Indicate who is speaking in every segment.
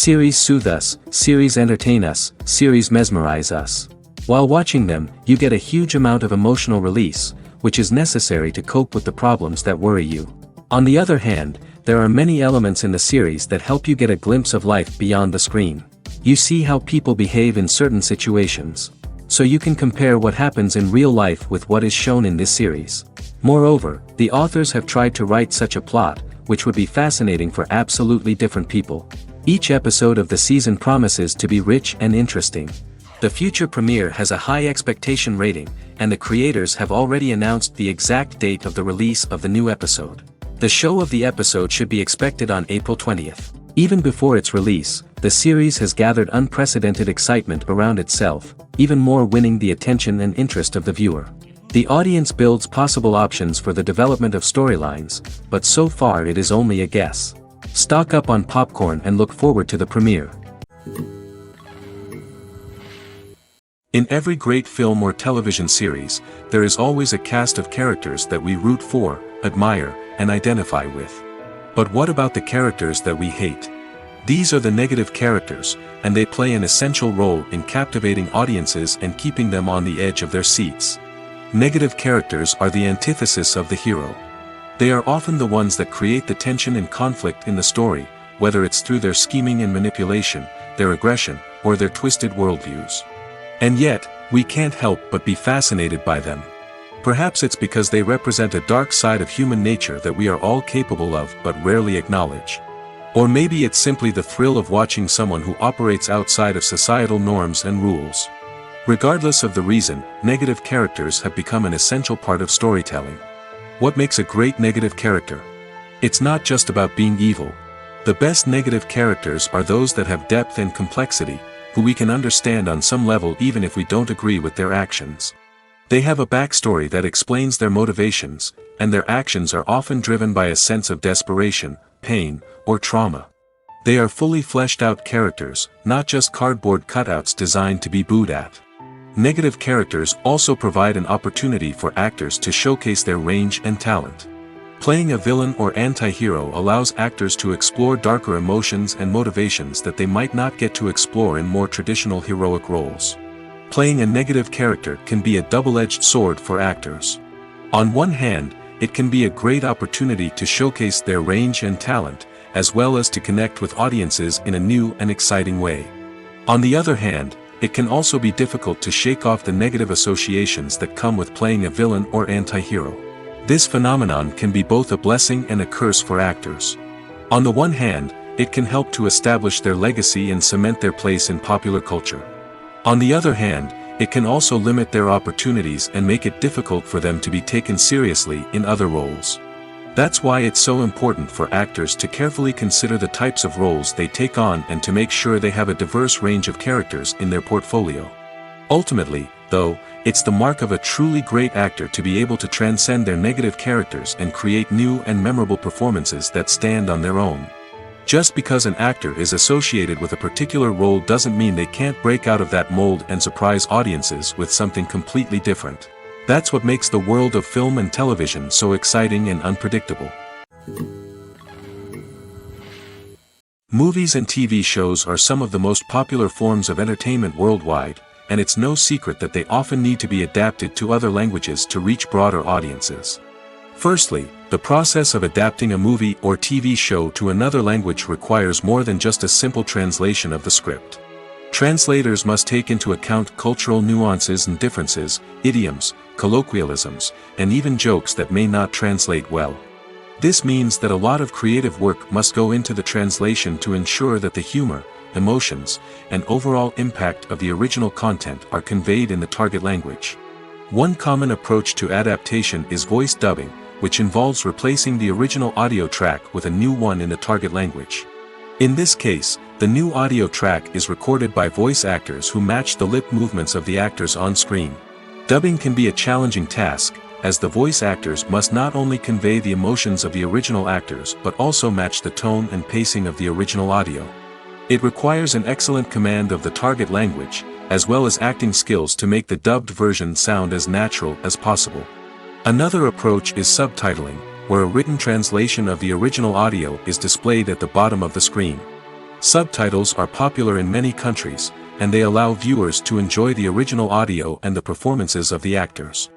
Speaker 1: Series soothe us, series entertain us, series mesmerize us. While watching them, you get a huge amount of emotional release, which is necessary to cope with the problems that worry you. On the other hand, there are many elements in the series that help you get a glimpse of life beyond the screen. You see how people behave in certain situations. So you can compare what happens in real life with what is shown in this series. Moreover, the authors have tried to write such a plot, which would be fascinating for absolutely different people. Each episode of the season promises to be rich and interesting. The future premiere has a high expectation rating, and the creators have already announced the exact date of the release of the new episode. The show of the episode should be expected on April 20th. Even before its release, the series has gathered unprecedented excitement around itself, even more winning the attention and interest of the viewer. The audience builds possible options for the development of storylines, but so far it is only a guess. Stock up on popcorn and look forward to the premiere. In every great film or television series, there is always a cast of characters that we root for, admire, and identify with. But what about the characters that we hate? These are the negative characters, and they play an essential role in captivating audiences and keeping them on the edge of their seats. Negative characters are the antithesis of the hero. They are often the ones that create the tension and conflict in the story, whether it's through their scheming and manipulation, their aggression, or their twisted worldviews. And yet, we can't help but be fascinated by them. Perhaps it's because they represent a dark side of human nature that we are all capable of but rarely acknowledge. Or maybe it's simply the thrill of watching someone who operates outside of societal norms and rules. Regardless of the reason, negative characters have become an essential part of storytelling. What makes a great negative character? It's not just about being evil. The best negative characters are those that have depth and complexity, who we can understand on some level even if we don't agree with their actions. They have a backstory that explains their motivations, and their actions are often driven by a sense of desperation, pain, or trauma. They are fully fleshed out characters, not just cardboard cutouts designed to be booed at. Negative characters also provide an opportunity for actors to showcase their range and talent. Playing a villain or anti-hero allows actors to explore darker emotions and motivations that they might not get to explore in more traditional heroic roles. Playing a negative character can be a double-edged sword for actors. On one hand, it can be a great opportunity to showcase their range and talent, as well as to connect with audiences in a new and exciting way. On the other hand, it can also be difficult to shake off the negative associations that come with playing a villain or anti-hero. This phenomenon can be both a blessing and a curse for actors. On the one hand, it can help to establish their legacy and cement their place in popular culture. On the other hand, it can also limit their opportunities and make it difficult for them to be taken seriously in other roles. That's why it's so important for actors to carefully consider the types of roles they take on and to make sure they have a diverse range of characters in their portfolio. Ultimately, though, it's the mark of a truly great actor to be able to transcend their negative characters and create new and memorable performances that stand on their own. Just because an actor is associated with a particular role doesn't mean they can't break out of that mold and surprise audiences with something completely different. That's what makes the world of film and television so exciting and unpredictable. Movies and TV shows are some of the most popular forms of entertainment worldwide, and it's no secret that they often need to be adapted to other languages to reach broader audiences. Firstly, the process of adapting a movie or TV show to another language requires more than just a simple translation of the script. Translators must take into account cultural nuances and differences, idioms, colloquialisms, and even jokes that may not translate well. This means that a lot of creative work must go into the translation to ensure that the humor, emotions, and overall impact of the original content are conveyed in the target language. One common approach to adaptation is voice dubbing, which involves replacing the original audio track with a new one in the target language. In this case, the new audio track is recorded by voice actors who match the lip movements of the actors on screen. Dubbing can be a challenging task, as the voice actors must not only convey the emotions of the original actors but also match the tone and pacing of the original audio. It requires an excellent command of the target language, as well as acting skills to make the dubbed version sound as natural as possible. Another approach is subtitling, where a written translation of the original audio is displayed at the bottom of the screen. Subtitles are popular in many countries, and they allow viewers to enjoy the original audio and the performances of the actors.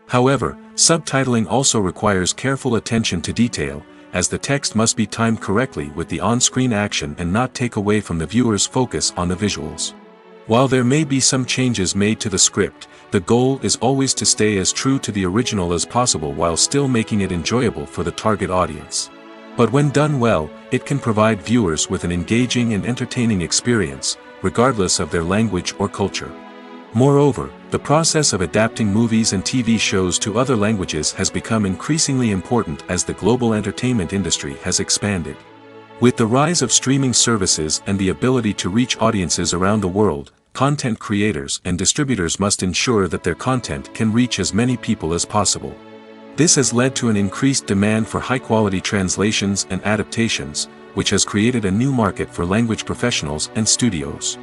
Speaker 1: However, subtitling also requires careful attention to detail, as the text must be timed correctly with the on-screen action and not take away from the viewer's focus on the visuals. While there may be some changes made to the script, the goal is always to stay as true to the original as possible while still making it enjoyable for the target audience. But when done well, it can provide viewers with an engaging and entertaining experience, regardless of their language or culture. Moreover, the process of adapting movies and TV shows to other languages has become increasingly important as the global entertainment industry has expanded. With the rise of streaming services and the ability to reach audiences around the world, content creators and distributors must ensure that their content can reach as many people as possible. This has led to an increased demand for high-quality translations and adaptations, which has created a new market for language professionals and studios.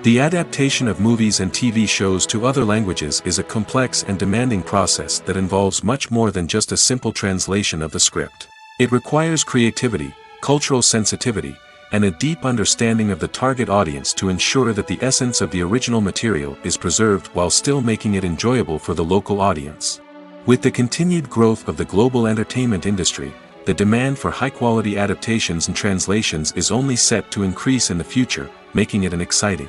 Speaker 1: The adaptation of movies and TV shows to other languages is a complex and demanding process that involves much more than just a simple translation of the script. It requires creativity, cultural sensitivity, and a deep understanding of the target audience to ensure that the essence of the original material is preserved while still making it enjoyable for the local audience. With the continued growth of the global entertainment industry, the demand for high-quality adaptations and translations is only set to increase in the future, making it exciting.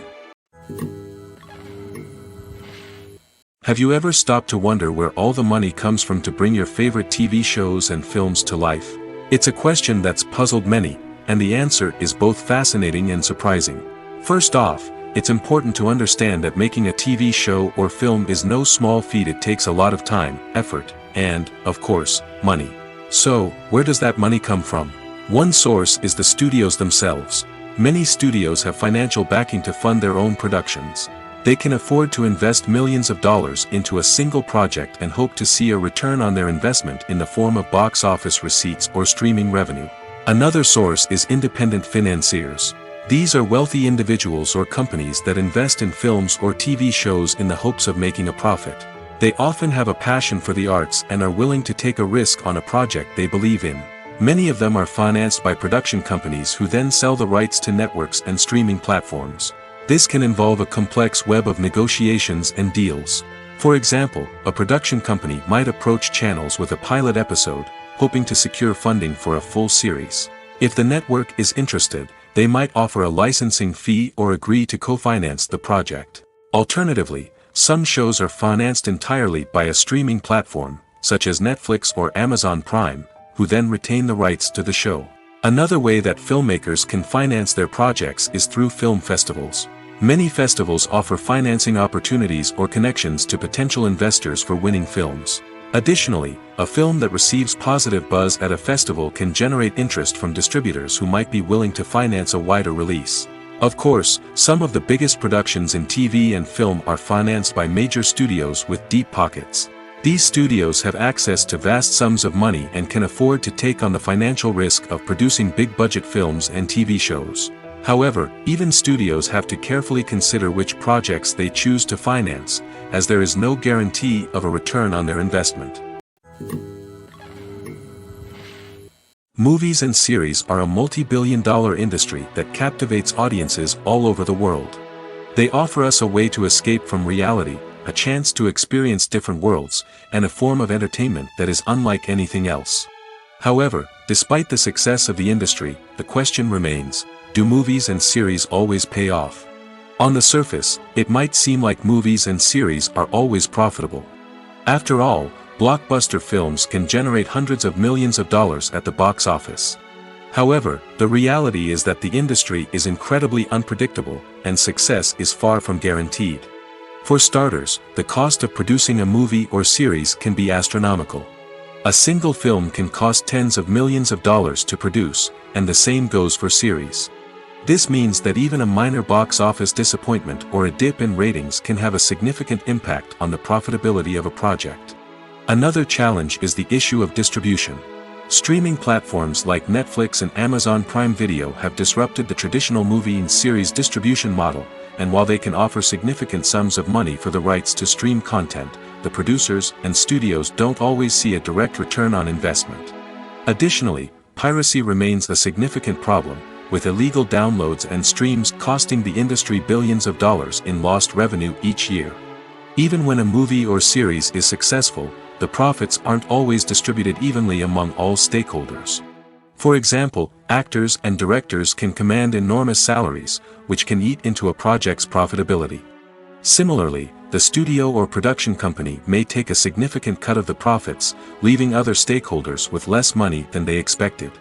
Speaker 1: Have you ever stopped to wonder where all the money comes from to bring your favorite TV shows and films to life? It's a question that's puzzled many, and the answer is both fascinating and surprising. First off, it's important to understand that making a TV show or film is no small feat. It takes a lot of time, effort, and, of course, money. So, where does that money come from? One source is the studios themselves. Many studios have financial backing to fund their own productions. They can afford to invest millions of dollars into a single project and hope to see a return on their investment in the form of box office receipts or streaming revenue. Another source is independent financiers. These are wealthy individuals or companies that invest in films or TV shows in the hopes of making a profit. They often have a passion for the arts and are willing to take a risk on a project they believe in. Many of them are financed by production companies who then sell the rights to networks and streaming platforms. This can involve a complex web of negotiations and deals. For example, a production company might approach channels with a pilot episode, hoping to secure funding for a full series. If the network is interested, they might offer a licensing fee or agree to co-finance the project. Alternatively, some shows are financed entirely by a streaming platform, such as Netflix or Amazon Prime, who then retain the rights to the show. Another way that filmmakers can finance their projects is through film festivals. Many festivals offer financing opportunities or connections to potential investors for winning films. Additionally, a film that receives positive buzz at a festival can generate interest from distributors who might be willing to finance a wider release. Of course, some of the biggest productions in TV and film are financed by major studios with deep pockets. These studios have access to vast sums of money and can afford to take on the financial risk of producing big-budget films and TV shows. However, even studios have to carefully consider which projects they choose to finance, as there is no guarantee of a return on their investment. Movies and series are a multi-billion-dollar industry that captivates audiences all over the world. They offer us a way to escape from reality, a chance to experience different worlds, and a form of entertainment that is unlike anything else. However, despite the success of the industry, the question remains, do movies and series always pay off? On the surface, it might seem like movies and series are always profitable. After all, blockbuster films can generate hundreds of millions of dollars at the box office. However, the reality is that the industry is incredibly unpredictable, and success is far from guaranteed. For starters, the cost of producing a movie or series can be astronomical. A single film can cost tens of millions of dollars to produce, and the same goes for series. This means that even a minor box office disappointment or a dip in ratings can have a significant impact on the profitability of a project. Another challenge is the issue of distribution. Streaming platforms like Netflix and Amazon Prime Video have disrupted the traditional movie and series distribution model, and while they can offer significant sums of money for the rights to stream content, the producers and studios don't always see a direct return on investment. Additionally, piracy remains a significant problem, with illegal downloads and streams costing the industry billions of dollars in lost revenue each year. Even when a movie or series is successful, the profits aren't always distributed evenly among all stakeholders. For example, actors and directors can command enormous salaries, which can eat into a project's profitability. Similarly, the studio or production company may take a significant cut of the profits, leaving other stakeholders with less money than they expected.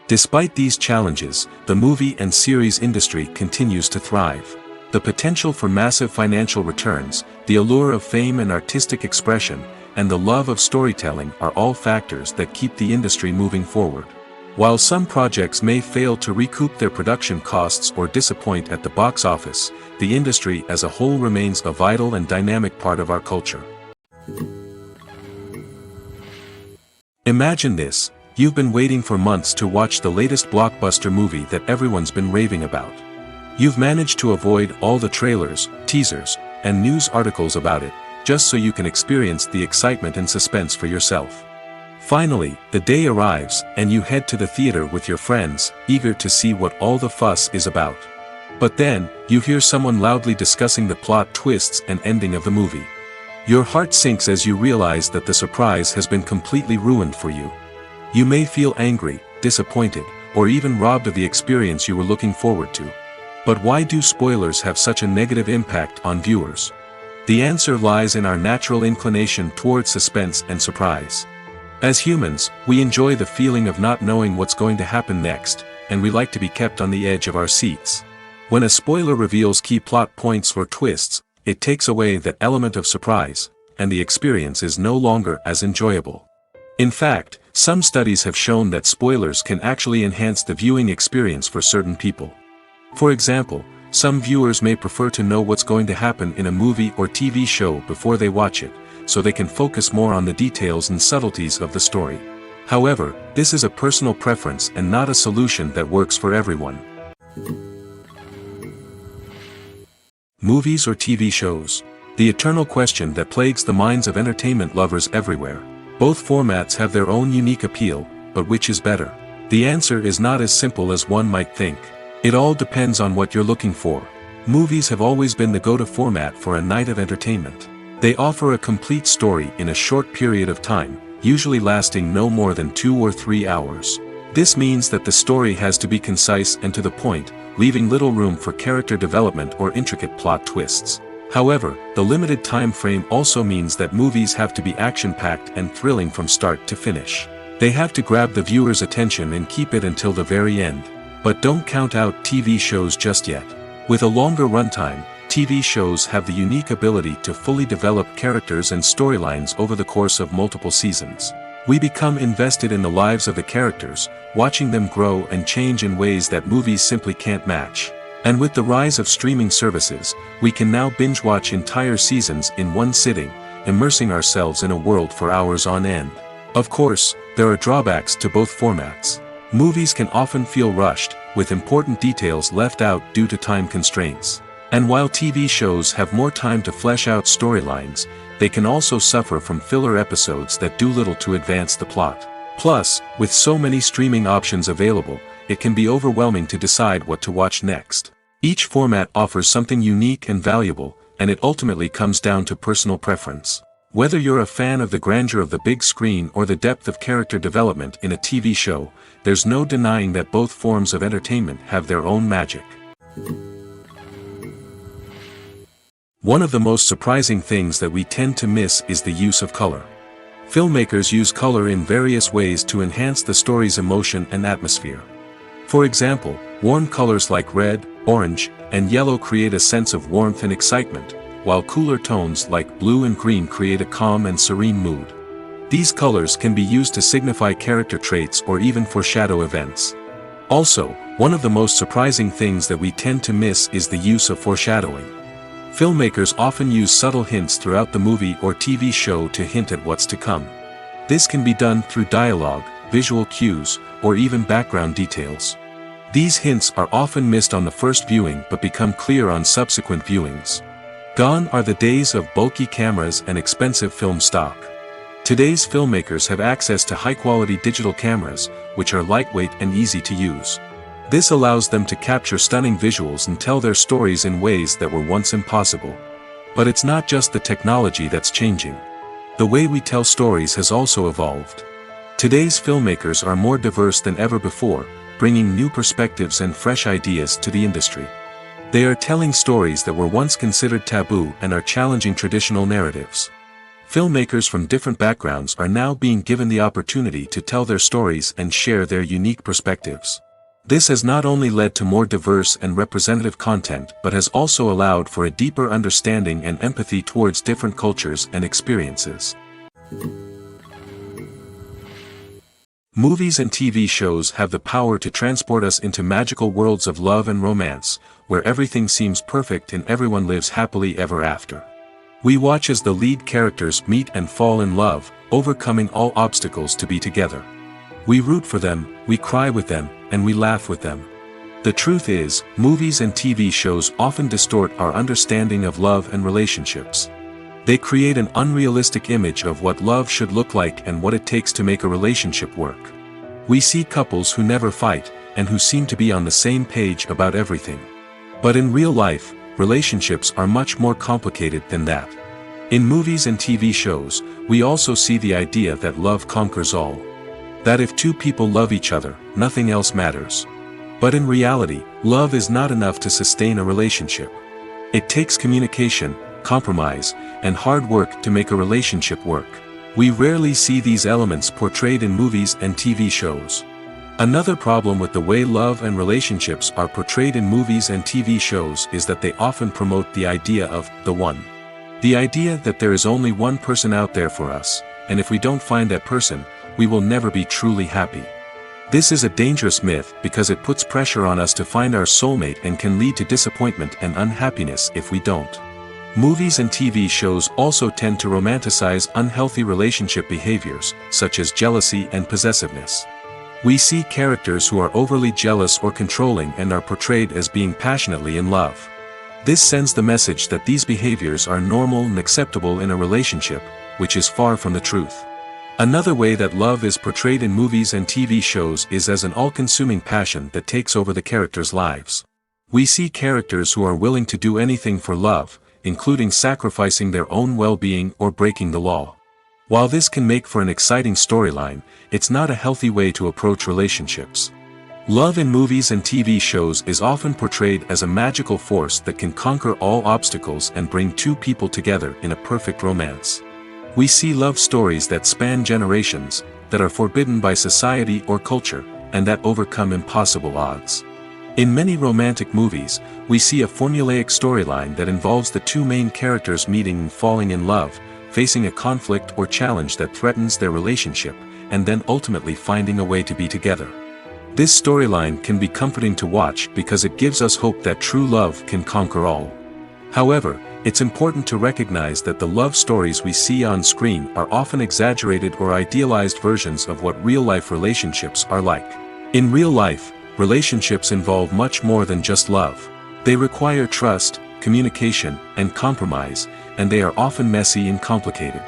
Speaker 1: Despite these challenges, the movie and series industry continues to thrive. The potential for massive financial returns, the allure of fame and artistic expression, and the love of storytelling are all factors that keep the industry moving forward. While some projects may fail to recoup their production costs or disappoint at the box office, the industry as a whole remains a vital and dynamic part of our culture. Imagine this: you've been waiting for months to watch the latest blockbuster movie that everyone's been raving about. You've managed to avoid all the trailers, teasers, and news articles about it, just so you can experience the excitement and suspense for yourself. Finally, the day arrives, and you head to the theater with your friends, eager to see what all the fuss is about. But then, you hear someone loudly discussing the plot twists and ending of the movie. Your heart sinks as you realize that the surprise has been completely ruined for you. You may feel angry, disappointed, or even robbed of the experience you were looking forward to. But why do spoilers have such a negative impact on viewers? The answer lies in our natural inclination toward suspense and surprise. As humans, we enjoy the feeling of not knowing what's going to happen next, and we like to be kept on the edge of our seats. When a spoiler reveals key plot points or twists, it takes away that element of surprise, and the experience is no longer as enjoyable. In fact, some studies have shown that spoilers can actually enhance the viewing experience for certain people. For example, some viewers may prefer to know what's going to happen in a movie or TV show before they watch it, so they can focus more on the details and subtleties of the story. However, this is a personal preference and not a solution that works for everyone. Movies or TV shows? The eternal question that plagues the minds of entertainment lovers everywhere. Both formats have their own unique appeal, but which is better? The answer is not as simple as one might think. It all depends on what you're looking for. Movies have always been the go-to format for a night of entertainment. They offer a complete story in a short period of time, usually lasting no more than 2 or 3 hours. This means that the story has to be concise and to the point, leaving little room for character development or intricate plot twists. However, the limited time frame also means that movies have to be action-packed and thrilling from start to finish. They have to grab the viewer's attention and keep it until the very end. But don't count out TV shows just yet. With a longer runtime, TV shows have the unique ability to fully develop characters and storylines over the course of multiple seasons. We become invested in the lives of the characters, watching them grow and change in ways that movies simply can't match. And with the rise of streaming services, we can now binge-watch entire seasons in one sitting, immersing ourselves in a world for hours on end. Of course, there are drawbacks to both formats. Movies can often feel rushed, with important details left out due to time constraints. And while TV shows have more time to flesh out storylines, they can also suffer from filler episodes that do little to advance the plot. Plus, with so many streaming options available, it can be overwhelming to decide what to watch next. Each format offers something unique and valuable, and it ultimately comes down to personal preference. Whether you're a fan of the grandeur of the big screen or the depth of character development in a TV show, there's no denying that both forms of entertainment have their own magic. One of the most surprising things that we tend to miss is the use of color. Filmmakers use color in various ways to enhance the story's emotion and atmosphere. For example, warm colors like red, orange, and yellow create a sense of warmth and excitement, while cooler tones like blue and green create a calm and serene mood. These colors can be used to signify character traits or even foreshadow events. Also, one of the most surprising things that we tend to miss is the use of foreshadowing. Filmmakers often use subtle hints throughout the movie or TV show to hint at what's to come. This can be done through dialogue, visual cues, or even background details. These hints are often missed on the first viewing but become clear on subsequent viewings. Gone are the days of bulky cameras and expensive film stock. Today's filmmakers have access to high-quality digital cameras, which are lightweight and easy to use. This allows them to capture stunning visuals and tell their stories in ways that were once impossible. But it's not just the technology that's changing. The way we tell stories has also evolved. Today's filmmakers are more diverse than ever before, bringing new perspectives and fresh ideas to the industry. They are telling stories that were once considered taboo and are challenging traditional narratives. Filmmakers from different backgrounds are now being given the opportunity to tell their stories and share their unique perspectives. This has not only led to more diverse and representative content but has also allowed for a deeper understanding and empathy towards different cultures and experiences. Movies and TV shows have the power to transport us into magical worlds of love and romance, where everything seems perfect and everyone lives happily ever after. We watch as the lead characters meet and fall in love, overcoming all obstacles to be together. We root for them, we cry with them, and we laugh with them. The truth is, movies and TV shows often distort our understanding of love and relationships. They create an unrealistic image of what love should look like and what it takes to make a relationship work. We see couples who never fight, and who seem to be on the same page about everything. But in real life, relationships are much more complicated than that. In movies and TV shows, we also see the idea that love conquers all. That if two people love each other, nothing else matters. But in reality, love is not enough to sustain a relationship. It takes communication, compromise, and hard work to make a relationship work. We rarely see these elements portrayed in movies and TV shows. Another problem with the way love and relationships are portrayed in movies and TV shows is that they often promote the idea of the one. The idea that there is only one person out there for us, and if we don't find that person, we will never be truly happy. This is a dangerous myth because it puts pressure on us to find our soulmate and can lead to disappointment and unhappiness if we don't. Movies and TV shows also tend to romanticize unhealthy relationship behaviors, such as jealousy and possessiveness. We see characters who are overly jealous or controlling and are portrayed as being passionately in love. This sends the message that these behaviors are normal and acceptable in a relationship, which is far from the truth. Another way that love is portrayed in movies and TV shows is as an all-consuming passion that takes over the characters' lives. We see characters who are willing to do anything for love, including sacrificing their own well-being or breaking the law. While this can make for an exciting storyline, it's not a healthy way to approach relationships. Love in movies and TV shows is often portrayed as a magical force that can conquer all obstacles and bring two people together in a perfect romance. We see love stories that span generations, that are forbidden by society or culture, and that overcome impossible odds. In many romantic movies, we see a formulaic storyline that involves the two main characters meeting and falling in love, facing a conflict or challenge that threatens their relationship, and then ultimately finding a way to be together. This storyline can be comforting to watch because it gives us hope that true love can conquer all. However, it's important to recognize that the love stories we see on screen are often exaggerated or idealized versions of what real-life relationships are like. In real life, relationships involve much more than just love. They require trust, communication, and compromise, and they are often messy and complicated.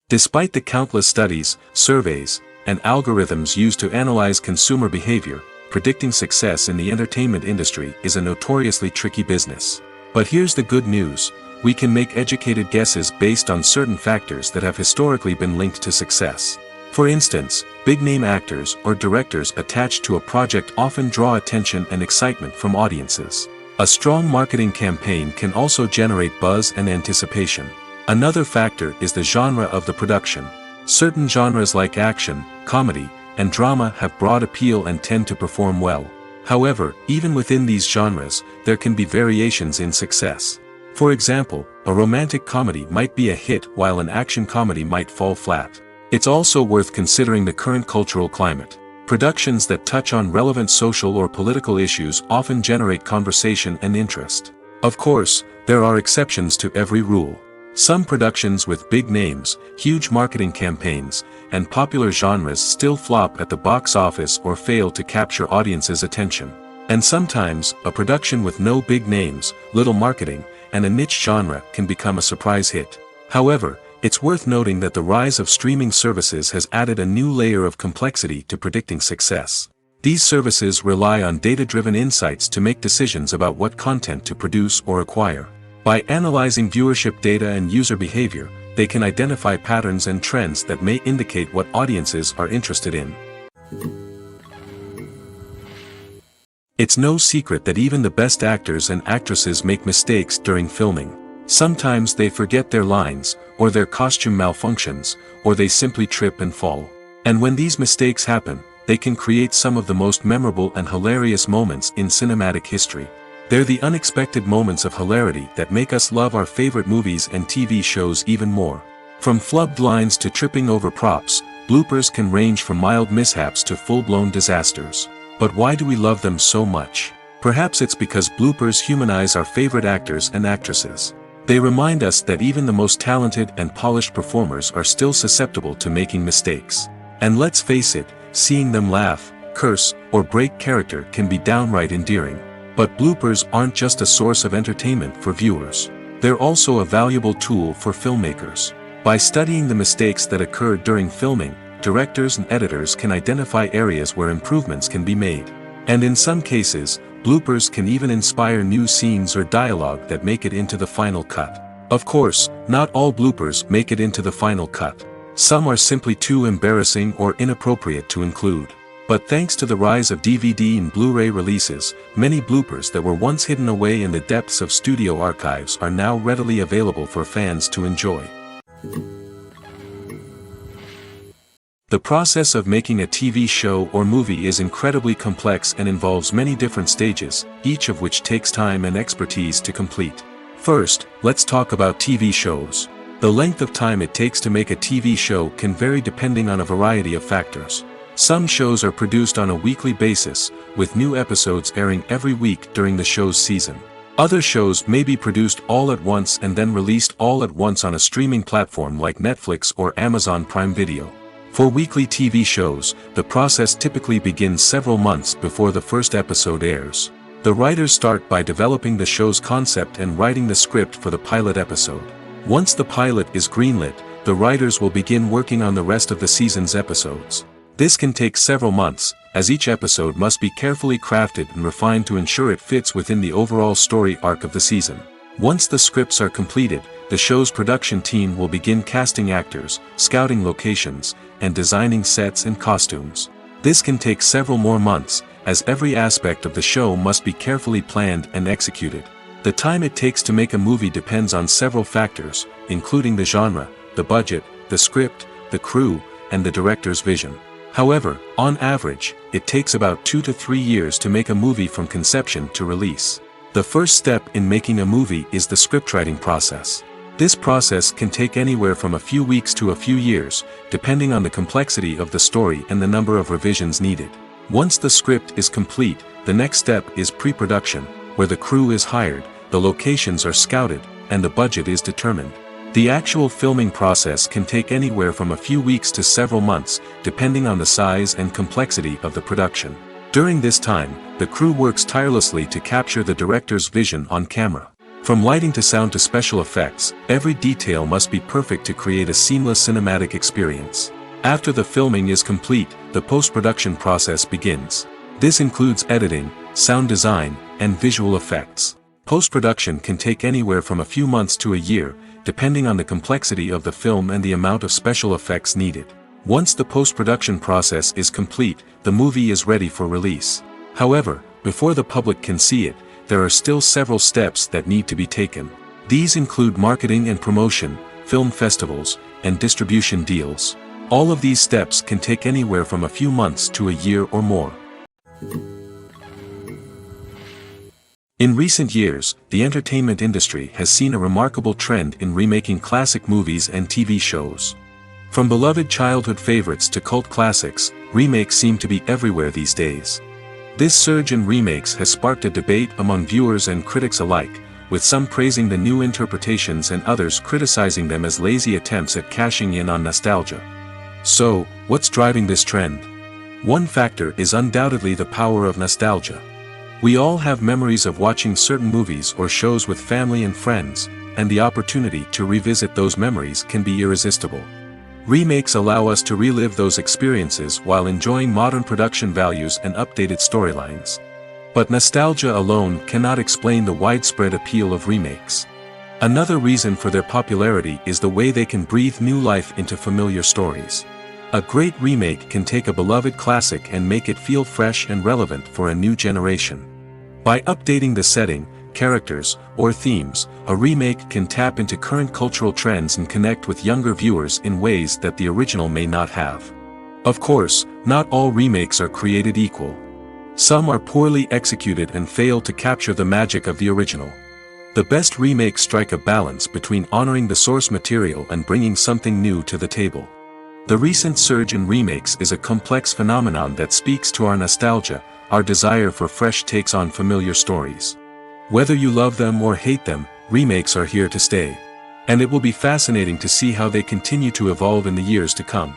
Speaker 1: Despite the countless studies, surveys, and algorithms used to analyze consumer behavior, predicting success in the entertainment industry is a notoriously tricky business. But here's the good news: we can make educated guesses based on certain factors that have historically been linked to success. For instance, big-name actors or directors attached to a project often draw attention and excitement from audiences. A strong marketing campaign can also generate buzz and anticipation. Another factor is the genre of the production. Certain genres like action, comedy, and drama have broad appeal and tend to perform well. However, even within these genres, there can be variations in success. For example, a romantic comedy might be a hit while an action comedy might fall flat. It's also worth considering the current cultural climate. Productions that touch on relevant social or political issues often generate conversation and interest. Of course, there are exceptions to every rule. Some productions with big names, huge marketing campaigns, and popular genres still flop at the box office or fail to capture audiences' attention. And sometimes, a production with no big names, little marketing, and a niche genre can become a surprise hit. However, It's worth noting that the rise of streaming services has added a new layer of complexity to predicting success. These services rely on data-driven insights to make decisions about what content to produce or acquire. By analyzing viewership data and user behavior, they can identify patterns and trends that may indicate what audiences are interested in. It's no secret that even the best actors and actresses make mistakes during filming. Sometimes they forget their lines, or their costume malfunctions, or they simply trip and fall. And when these mistakes happen, they can create some of the most memorable and hilarious moments in cinematic history. They're the unexpected moments of hilarity that make us love our favorite movies and TV shows even more. From flubbed lines to tripping over props, bloopers can range from mild mishaps to full-blown disasters. But why do we love them so much? Perhaps it's because bloopers humanize our favorite actors and actresses. They remind us that even the most talented and polished performers are still susceptible to making mistakes. And let's face it, seeing them laugh, curse, or break character can be downright endearing. But bloopers aren't just a source of entertainment for viewers. They're also a valuable tool for filmmakers. By studying the mistakes that occur during filming, directors and editors can identify areas where improvements can be made. And in some cases, bloopers can even inspire new scenes or dialogue that make it into the final cut. Of course, not all bloopers make it into the final cut. Some are simply too embarrassing or inappropriate to include. But thanks to the rise of DVD and Blu-ray releases, many bloopers that were once hidden away in the depths of studio archives are now readily available for fans to enjoy. The process of making a TV show or movie is incredibly complex and involves many different stages, each of which takes time and expertise to complete. First, let's talk about TV shows. The length of time it takes to make a TV show can vary depending on a variety of factors. Some shows are produced on a weekly basis, with new episodes airing every week during the show's season. Other shows may be produced all at once and then released all at once on a streaming platform like Netflix or Amazon Prime Video. For weekly TV shows, the process typically begins several months before the first episode airs. The writers start by developing the show's concept and writing the script for the pilot episode. Once the pilot is greenlit, the writers will begin working on the rest of the season's episodes. This can take several months, as each episode must be carefully crafted and refined to ensure it fits within the overall story arc of the season. Once the scripts are completed, the show's production team will begin casting actors, scouting locations, and designing sets and costumes. This can take several more months, as every aspect of the show must be carefully planned and executed. The time it takes to make a movie depends on several factors, including the genre, the budget, the script, the crew, and the director's vision. However, on average, it takes about 2 to 3 years to make a movie from conception to release. The first step in making a movie is the scriptwriting process. This process can take anywhere from a few weeks to a few years, depending on the complexity of the story and the number of revisions needed. Once the script is complete, the next step is pre-production, where the crew is hired, the locations are scouted, and the budget is determined. The actual filming process can take anywhere from a few weeks to several months, depending on the size and complexity of the production. During this time, the crew works tirelessly to capture the director's vision on camera. From lighting to sound to special effects, every detail must be perfect to create a seamless cinematic experience. After the filming is complete, the post-production process begins. This includes editing, sound design, and visual effects. Post-production can take anywhere from a few months to a year, depending on the complexity of the film and the amount of special effects needed. Once the post-production process is complete, the movie is ready for release. However, before the public can see it, there are still several steps that need to be taken. These include marketing and promotion, film festivals, and distribution deals. All of these steps can take anywhere from a few months to a year or more. In recent years, the entertainment industry has seen a remarkable trend in remaking classic movies and TV shows. From beloved childhood favorites to cult classics, remakes seem to be everywhere these days. This surge in remakes has sparked a debate among viewers and critics alike, with some praising the new interpretations and others criticizing them as lazy attempts at cashing in on nostalgia. So, what's driving this trend? One factor is undoubtedly the power of nostalgia. We all have memories of watching certain movies or shows with family and friends, and the opportunity to revisit those memories can be irresistible. Remakes allow us to relive those experiences while enjoying modern production values and updated storylines. But nostalgia alone cannot explain the widespread appeal of remakes. Another reason for their popularity is the way they can breathe new life into familiar stories. A great remake can take a beloved classic and make it feel fresh and relevant for a new generation. By updating the setting, characters, or themes, a remake can tap into current cultural trends and connect with younger viewers in ways that the original may not have. Of course, not all remakes are created equal. Some are poorly executed and fail to capture the magic of the original. The best remakes strike a balance between honoring the source material and bringing something new to the table. The recent surge in remakes is a complex phenomenon that speaks to our nostalgia, our desire for fresh takes on familiar stories. Whether you love them or hate them, remakes are here to stay. And it will be fascinating to see how they continue to evolve in the years to come.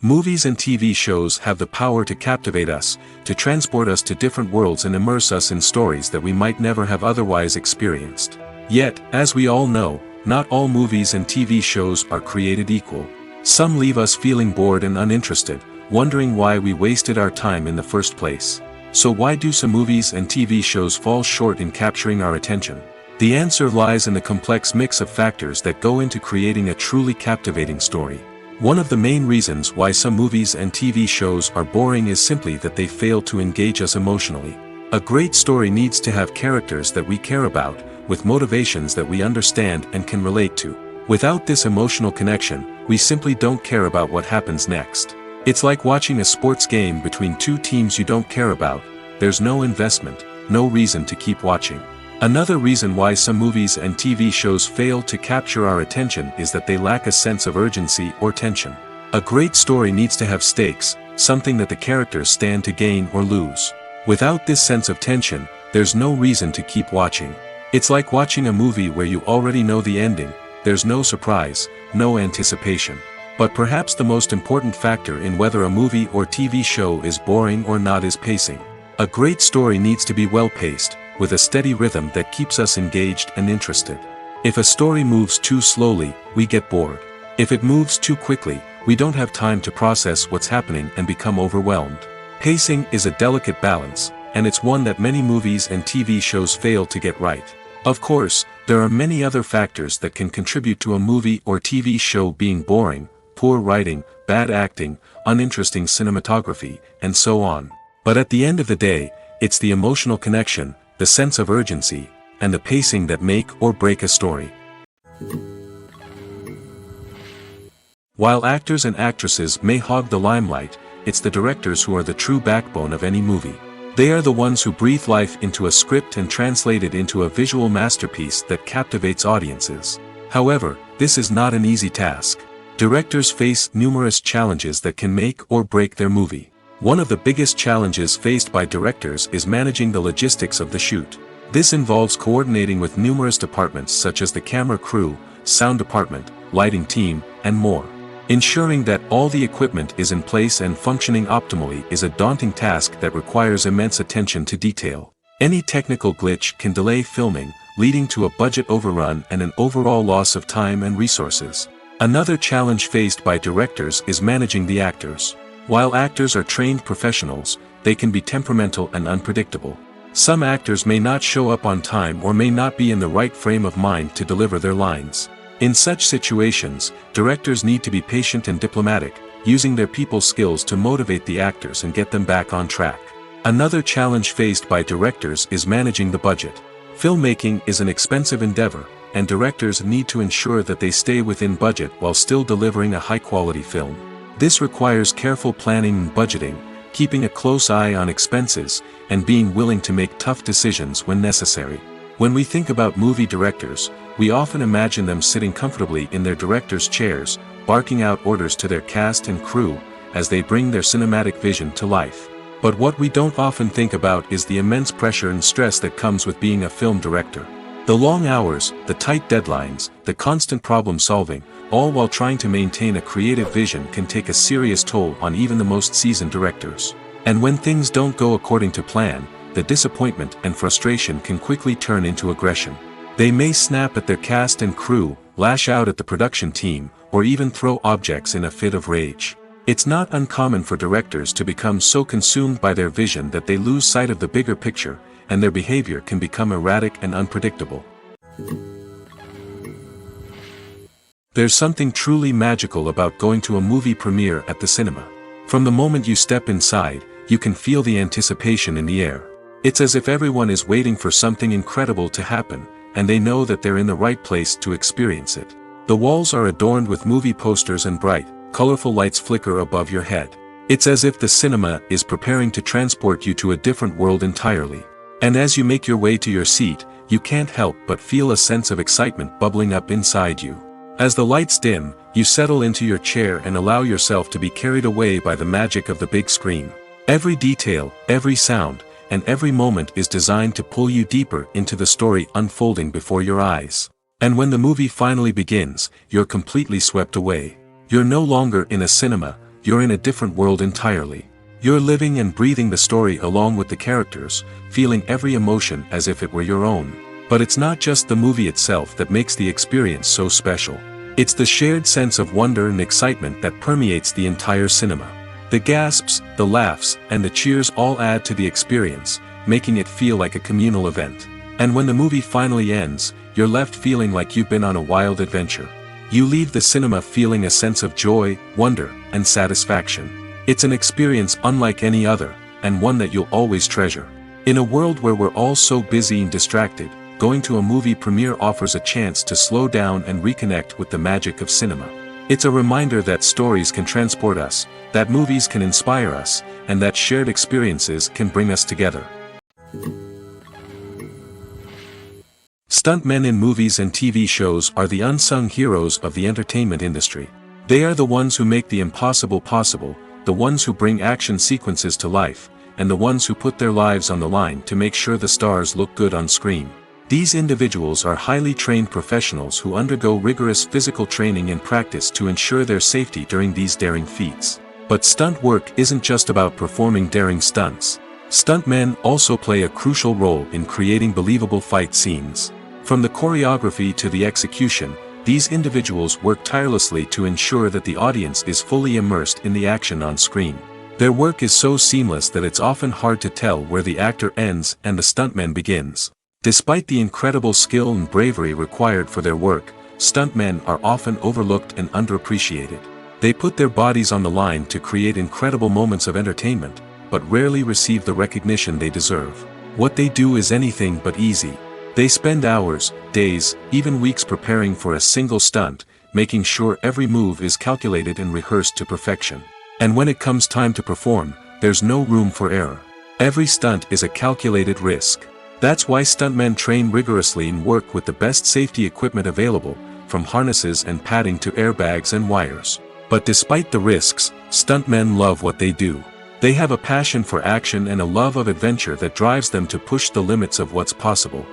Speaker 1: Movies and TV shows have the power to captivate us, to transport us to different worlds and immerse us in stories that we might never have otherwise experienced. Yet, as we all know, not all movies and TV shows are created equal. Some leave us feeling bored and uninterested, wondering why we wasted our time in the first place. So why do some movies and TV shows fall short in capturing our attention? The answer lies in the complex mix of factors that go into creating a truly captivating story. One of the main reasons why some movies and TV shows are boring is simply that they fail to engage us emotionally. A great story needs to have characters that we care about, with motivations that we understand and can relate to. Without this emotional connection, we simply don't care about what happens next. It's like watching a sports game between two teams you don't care about. There's no investment, no reason to keep watching. Another reason why some movies and TV shows fail to capture our attention is that they lack a sense of urgency or tension. A great story needs to have stakes, something that the characters stand to gain or lose. Without this sense of tension, there's no reason to keep watching. It's like watching a movie where you already know the ending. There's no surprise, no anticipation. But perhaps the most important factor in whether a movie or TV show is boring or not is pacing. A great story needs to be well-paced, with a steady rhythm that keeps us engaged and interested. If a story moves too slowly, we get bored. If it moves too quickly, we don't have time to process what's happening and become overwhelmed. Pacing is a delicate balance, and it's one that many movies and TV shows fail to get right. Of course, there are many other factors that can contribute to a movie or TV show being boring: poor writing, bad acting, uninteresting cinematography, and so on. But at the end of the day, it's the emotional connection, the sense of urgency, and the pacing that make or break a story. While actors and actresses may hog the limelight, it's the directors who are the true backbone of any movie. They are the ones who breathe life into a script and translate it into a visual masterpiece that captivates audiences. However, this is not an easy task. Directors face numerous challenges that can make or break their movie. One of the biggest challenges faced by directors is managing the logistics of the shoot. This involves coordinating with numerous departments such as the camera crew, sound department, lighting team, and more. Ensuring that all the equipment is in place and functioning optimally is a daunting task that requires immense attention to detail. Any technical glitch can delay filming, leading to a budget overrun and an overall loss of time and resources. Another challenge faced by directors is managing the actors. While actors are trained professionals, they can be temperamental and unpredictable. Some actors may not show up on time or may not be in the right frame of mind to deliver their lines. In such situations, directors need to be patient and diplomatic, using their people skills to motivate the actors and get them back on track. Another challenge faced by directors is managing the budget. Filmmaking is an expensive endeavor, and directors need to ensure that they stay within budget while still delivering a high-quality film. This requires careful planning and budgeting, keeping a close eye on expenses, and being willing to make tough decisions when necessary. When we think about movie directors, we often imagine them sitting comfortably in their director's chairs, barking out orders to their cast and crew, as they bring their cinematic vision to life. But what we don't often think about is the immense pressure and stress that comes with being a film director. The long hours, the tight deadlines, the constant problem solving, all while trying to maintain a creative vision can take a serious toll on even the most seasoned directors. And when things don't go according to plan, the disappointment and frustration can quickly turn into aggression. They may snap at their cast and crew, lash out at the production team, or even throw objects in a fit of rage. It's not uncommon for directors to become so consumed by their vision that they lose sight of the bigger picture, and their behavior can become erratic and unpredictable. There's something truly magical about going to a movie premiere at the cinema. From the moment you step inside, you can feel the anticipation in the air. It's as if everyone is waiting for something incredible to happen, and they know that they're in the right place to experience it. The walls are adorned with movie posters and bright, colorful lights flicker above your head. It's as if the cinema is preparing to transport you to a different world entirely. And as you make your way to your seat, you can't help but feel a sense of excitement bubbling up inside you. As the lights dim, you settle into your chair and allow yourself to be carried away by the magic of the big screen. Every detail, every sound, and every moment is designed to pull you deeper into the story unfolding before your eyes. And when the movie finally begins, you're completely swept away. You're no longer in a cinema, you're in a different world entirely. You're living and breathing the story along with the characters, feeling every emotion as if it were your own. But it's not just the movie itself that makes the experience so special. It's the shared sense of wonder and excitement that permeates the entire cinema. The gasps, the laughs, and the cheers all add to the experience, making it feel like a communal event. And when the movie finally ends, you're left feeling like you've been on a wild adventure. You leave the cinema feeling a sense of joy, wonder, and satisfaction. It's an experience unlike any other, and one that you'll always treasure. In a world where we're all so busy and distracted, going to a movie premiere offers a chance to slow down and reconnect with the magic of cinema. It's a reminder that stories can transport us, that movies can inspire us, and that shared experiences can bring us together. Stuntmen in movies and TV shows are the unsung heroes of the entertainment industry. They are the ones who make the impossible possible, the ones who bring action sequences to life, and the ones who put their lives on the line to make sure the stars look good on screen. These individuals are highly trained professionals who undergo rigorous physical training and practice to ensure their safety during these daring feats. But stunt work isn't just about performing daring stunts. Stuntmen also play a crucial role in creating believable fight scenes. From the choreography to the execution, these individuals work tirelessly to ensure that the audience is fully immersed in the action on screen. Their work is so seamless that it's often hard to tell where the actor ends and the stuntman begins. Despite the incredible skill and bravery required for their work, stuntmen are often overlooked and underappreciated. They put their bodies on the line to create incredible moments of entertainment, but rarely receive the recognition they deserve. What they do is anything but easy. They spend hours, days, even weeks preparing for a single stunt, making sure every move is calculated and rehearsed to perfection. And when it comes time to perform, there's no room for error. Every stunt is a calculated risk. That's why stuntmen train rigorously and work with the best safety equipment available, from harnesses and padding to airbags and wires. But despite the risks, stuntmen love what they do. They have a passion for action and a love of adventure that drives them to push the limits of what's possible.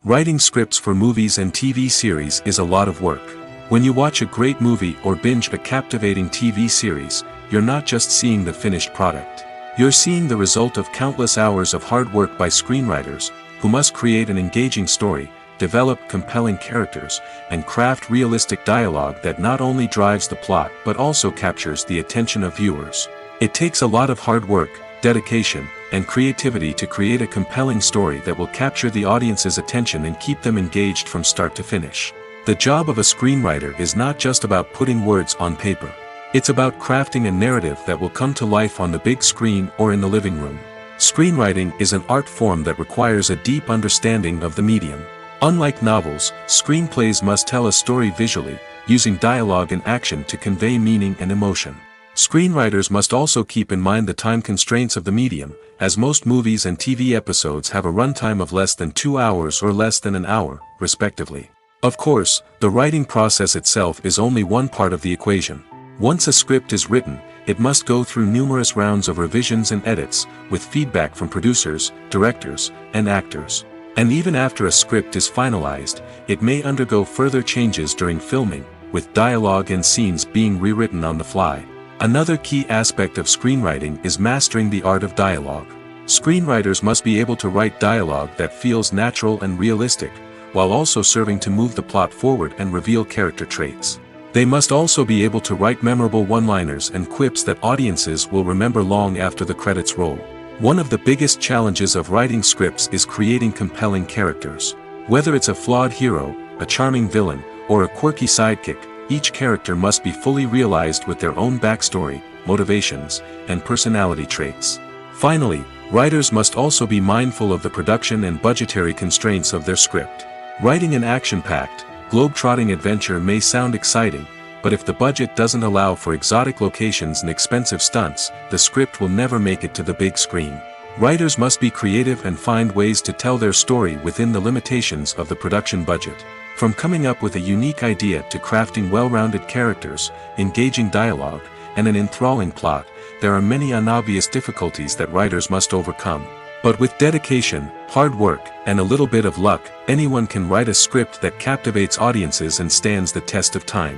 Speaker 1: Writing scripts for movies and TV series is a lot of work. When you watch a great movie or binge a captivating TV series, you're not just seeing the finished product. You're seeing the result of countless hours of hard work by screenwriters, who must create an engaging story, develop compelling characters, and craft realistic dialogue that not only drives the plot but also captures the attention of viewers. It takes a lot of hard work, dedication, and creativity to create a compelling story that will capture the audience's attention and keep them engaged from start to finish. The job of a screenwriter is not just about putting words on paper. It's about crafting a narrative that will come to life on the big screen or in the living room. Screenwriting is an art form that requires a deep understanding of the medium. Unlike novels, screenplays must tell a story visually, using dialogue and action to convey meaning and emotion. Screenwriters must also keep in mind the time constraints of the medium, as most movies and TV episodes have a runtime of less than 2 hours or less than an hour, respectively. Of course, the writing process itself is only one part of the equation. Once a script is written, it must go through numerous rounds of revisions and edits, with feedback from producers, directors, and actors. And even after a script is finalized, it may undergo further changes during filming, with dialogue and scenes being rewritten on the fly. Another key aspect of screenwriting is mastering the art of dialogue. Screenwriters must be able to write dialogue that feels natural and realistic, while also serving to move the plot forward and reveal character traits. They must also be able to write memorable one-liners and quips that audiences will remember long after the credits roll. One of the biggest challenges of writing scripts is creating compelling characters. Whether it's a flawed hero, a charming villain, or a quirky sidekick, each character must be fully realized with their own backstory, motivations, and personality traits. Finally, writers must also be mindful of the production and budgetary constraints of their script. Writing an action-packed, globe-trotting adventure may sound exciting, but if the budget doesn't allow for exotic locations and expensive stunts, the script will never make it to the big screen. Writers must be creative and find ways to tell their story within the limitations of the production budget. From coming up with a unique idea to crafting well-rounded characters, engaging dialogue, and an enthralling plot, there are many unobvious difficulties that writers must overcome. But with dedication, hard work, and a little bit of luck, anyone can write a script that captivates audiences and stands the test of time.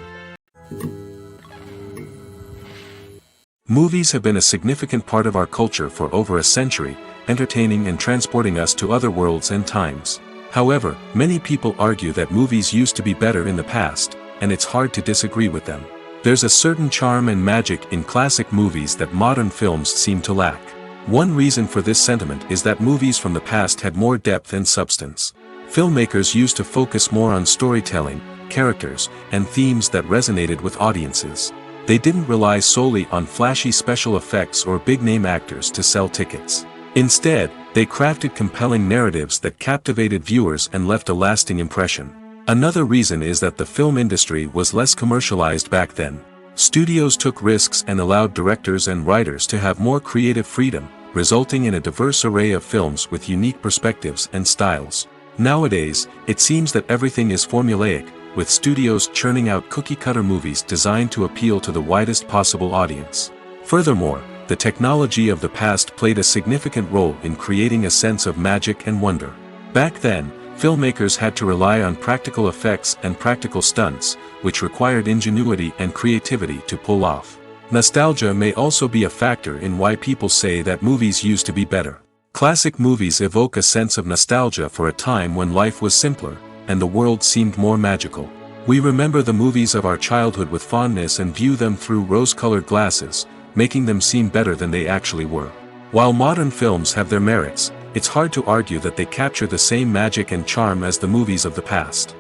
Speaker 1: Movies have been a significant part of our culture for over a century, entertaining and transporting us to other worlds and times. However, many people argue that movies used to be better in the past, and it's hard to disagree with them. There's a certain charm and magic in classic movies that modern films seem to lack. One reason for this sentiment is that movies from the past had more depth and substance. Filmmakers used to focus more on storytelling, characters, and themes that resonated with audiences. They didn't rely solely on flashy special effects or big-name actors to sell tickets. Instead, they crafted compelling narratives that captivated viewers and left a lasting impression. Another reason is that the film industry was less commercialized back then. Studios took risks and allowed directors and writers to have more creative freedom, resulting in a diverse array of films with unique perspectives and styles. Nowadays, it seems that everything is formulaic, with studios churning out cookie-cutter movies designed to appeal to the widest possible audience. Furthermore, the technology of the past played a significant role in creating a sense of magic and wonder. Back then, filmmakers had to rely on practical effects and practical stunts, which required ingenuity and creativity to pull off. Nostalgia may also be a factor in why people say that movies used to be better. Classic movies evoke a sense of nostalgia for a time when life was simpler, and the world seemed more magical. We remember the movies of our childhood with fondness and view them through rose-colored glasses, making them seem better than they actually were. While modern films have their merits, it's hard to argue that they capture the same magic and charm as the movies of the past.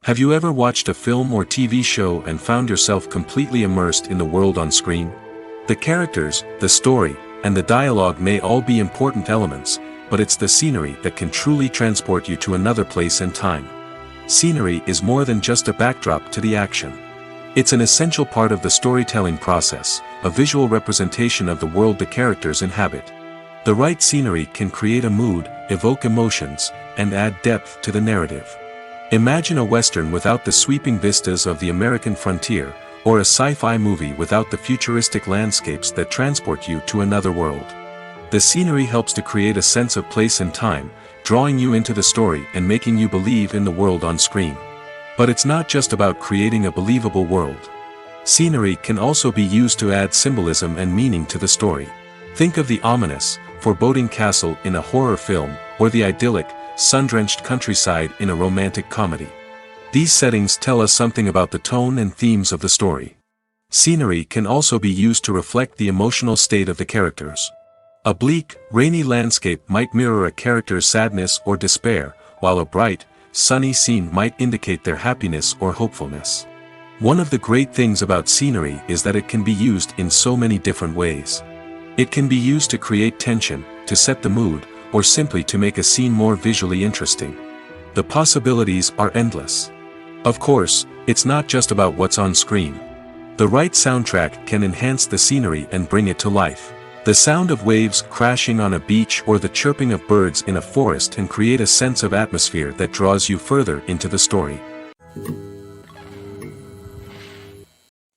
Speaker 1: Have you ever watched a film or TV show and found yourself completely immersed in the world on screen? The characters, the story, and the dialogue may all be important elements, but it's the scenery that can truly transport you to another place and time. Scenery is more than just a backdrop to the action. It's an essential part of the storytelling process, a visual representation of the world the characters inhabit. The right scenery can create a mood, evoke emotions, and add depth to the narrative. Imagine a Western without the sweeping vistas of the American frontier, or a sci-fi movie without the futuristic landscapes that transport you to another world. The scenery helps to create a sense of place and time, drawing you into the story and making you believe in the world on screen. But it's not just about creating a believable world. Scenery can also be used to add symbolism and meaning to the story. Think of the ominous, foreboding castle in a horror film, or the idyllic, sun-drenched countryside in a romantic comedy. These settings tell us something about the tone and themes of the story. Scenery can also be used to reflect the emotional state of the characters. A bleak, rainy landscape might mirror a character's sadness or despair, while a bright, sunny scene might indicate their happiness or hopefulness. One of the great things about scenery is that it can be used in so many different ways. It can be used to create tension, to set the mood, or simply to make a scene more visually interesting. The possibilities are endless. Of course, it's not just about what's on screen. The right soundtrack can enhance the scenery and bring it to life. The sound of waves crashing on a beach or the chirping of birds in a forest can create a sense of atmosphere that draws you further into the story.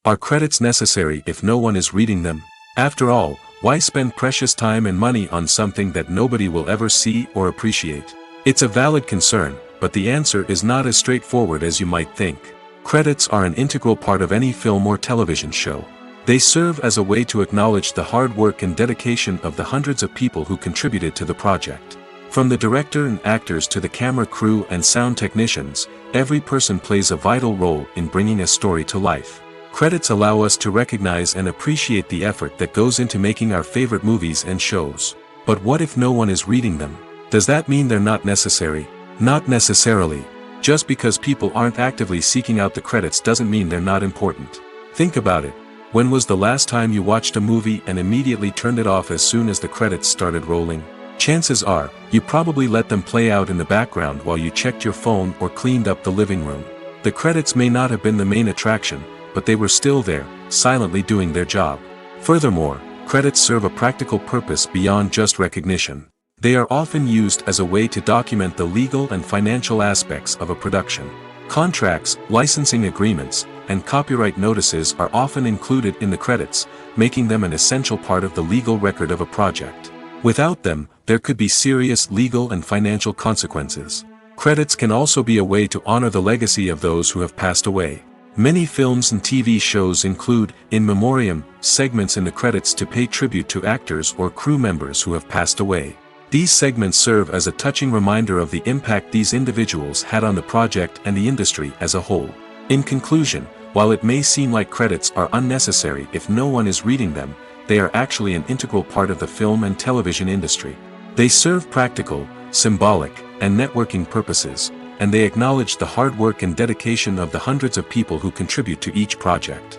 Speaker 1: Are credits necessary if no one is reading them? After all, why spend precious time and money on something that nobody will ever see or appreciate? It's a valid concern, but the answer is not as straightforward as you might think. Credits are an integral part of any film or television show. They serve as a way to acknowledge the hard work and dedication of the hundreds of people who contributed to the project. From the director and actors to the camera crew and sound technicians, every person plays a vital role in bringing a story to life. Credits allow us to recognize and appreciate the effort that goes into making our favorite movies and shows. But what if no one is reading them? Does that mean they're not necessary? Not necessarily. Just because people aren't actively seeking out the credits doesn't mean they're not important. Think about it. When was the last time you watched a movie and immediately turned it off as soon as the credits started rolling? Chances are, you probably let them play out in the background while you checked your phone or cleaned up the living room. The credits may not have been the main attraction, but they were still there, silently doing their job. Furthermore, credits serve a practical purpose beyond just recognition. They are often used as a way to document the legal and financial aspects of a production. Contracts, licensing agreements, and copyright notices are often included in the credits, making them an essential part of the legal record of a project. Without them, there could be serious legal and financial consequences. Credits can also be a way to honor the legacy of those who have passed away. Many films and TV shows include, in memoriam, segments in the credits to pay tribute to actors or crew members who have passed away. These segments serve as a touching reminder of the impact these individuals had on the project and the industry as a whole. In conclusion, while it may seem like credits are unnecessary if no one is reading them, they are actually an integral part of the film and television industry. They serve practical, symbolic, and networking purposes, and they acknowledge the hard work and dedication of the hundreds of people who contribute to each project.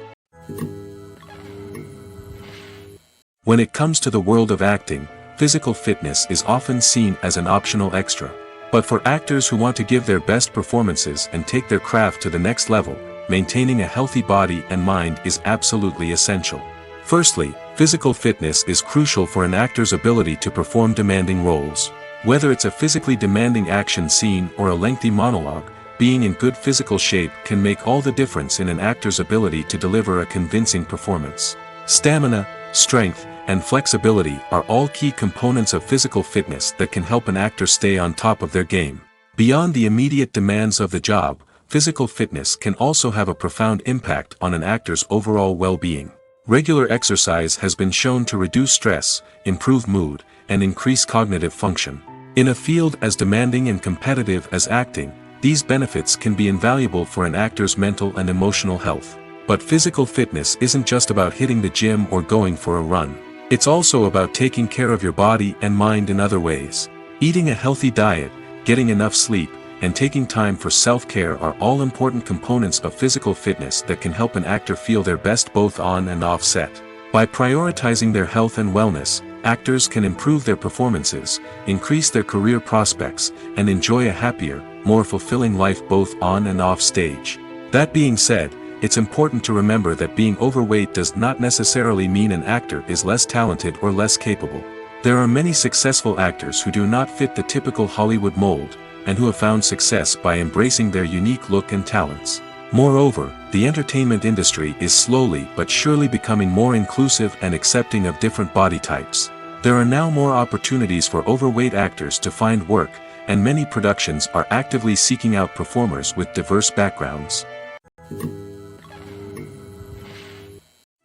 Speaker 1: When it comes to the world of acting, physical fitness is often seen as an optional extra. But for actors who want to give their best performances and take their craft to the next level, maintaining a healthy body and mind is absolutely essential. Firstly, physical fitness is crucial for an actor's ability to perform demanding roles. Whether it's a physically demanding action scene or a lengthy monologue, being in good physical shape can make all the difference in an actor's ability to deliver a convincing performance. Stamina, strength, and flexibility are all key components of physical fitness that can help an actor stay on top of their game. Beyond the immediate demands of the job, physical fitness can also have a profound impact on an actor's overall well-being. Regular exercise has been shown to reduce stress, improve mood, and increase cognitive function. In a field as demanding and competitive as acting, these benefits can be invaluable for an actor's mental and emotional health. But physical fitness isn't just about hitting the gym or going for a run. It's also about taking care of your body and mind in other ways. Eating a healthy diet, getting enough sleep, and taking time for self-care are all important components of physical fitness that can help an actor feel their best both on and off set. By prioritizing their health and wellness, actors can improve their performances, increase their career prospects, and enjoy a happier, more fulfilling life both on and off stage. That being said, it's important to remember that being overweight does not necessarily mean an actor is less talented or less capable. There are many successful actors who do not fit the typical Hollywood mold, and who have found success by embracing their unique look and talents. Moreover, the entertainment industry is slowly but surely becoming more inclusive and accepting of different body types. There are now more opportunities for overweight actors to find work, and many productions are actively seeking out performers with diverse backgrounds.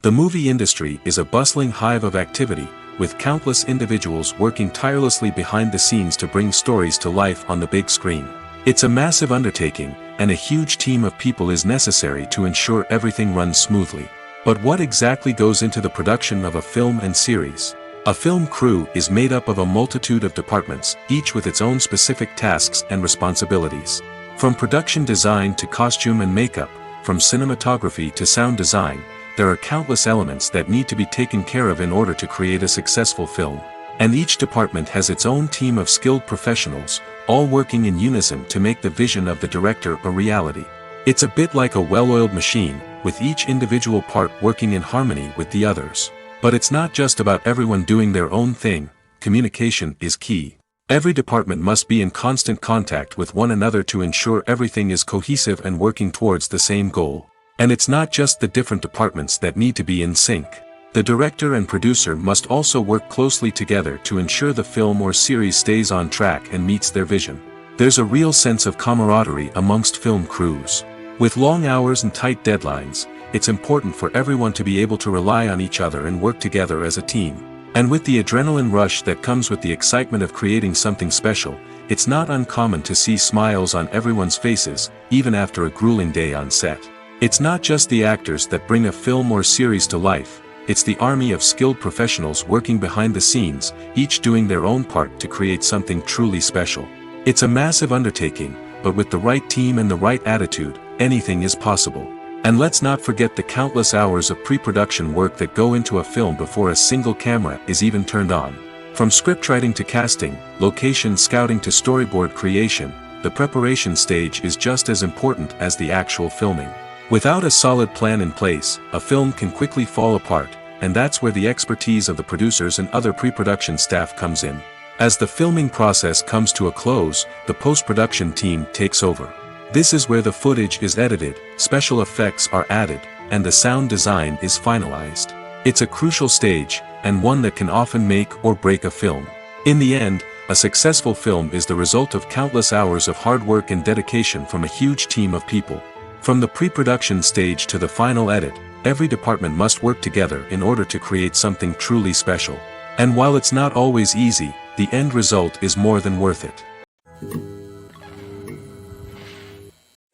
Speaker 1: The movie industry is a bustling hive of activity, with countless individuals working tirelessly behind the scenes to bring stories to life on the big screen. It's a massive undertaking, and a huge team of people is necessary to ensure everything runs smoothly. But what exactly goes into the production of a film and series? A film crew is made up of a multitude of departments, each with its own specific tasks and responsibilities. From production design to costume and makeup, from cinematography to sound design, there are countless elements that need to be taken care of in order to create a successful film. And each department has its own team of skilled professionals, all working in unison to make the vision of the director a reality. It's a bit like a well-oiled machine, with each individual part working in harmony with the others. But it's not just about everyone doing their own thing. Communication is key. Every department must be in constant contact with one another to ensure everything is cohesive and working towards the same goal. And it's not just the different departments that need to be in sync. The director and producer must also work closely together to ensure the film or series stays on track and meets their vision. There's a real sense of camaraderie amongst film crews. With long hours and tight deadlines, it's important for everyone to be able to rely on each other and work together as a team. And with the adrenaline rush that comes with the excitement of creating something special, it's not uncommon to see smiles on everyone's faces, even after a grueling day on set. It's not just the actors that bring a film or series to life, it's the army of skilled professionals working behind the scenes, each doing their own part to create something truly special. It's a massive undertaking, but with the right team and the right attitude, anything is possible. And let's not forget the countless hours of pre-production work that go into a film before a single camera is even turned on. From scriptwriting to casting, location scouting to storyboard creation, the preparation stage is just as important as the actual filming. Without a solid plan in place, a film can quickly fall apart, and that's where the expertise of the producers and other pre-production staff comes in. As the filming process comes to a close, the post-production team takes over. This is where the footage is edited, special effects are added, and the sound design is finalized. It's a crucial stage, and one that can often make or break a film. In the end, a successful film is the result of countless hours of hard work and dedication from a huge team of people. From the pre-production stage to the final edit, every department must work together in order to create something truly special. And while it's not always easy, the end result is more than worth it.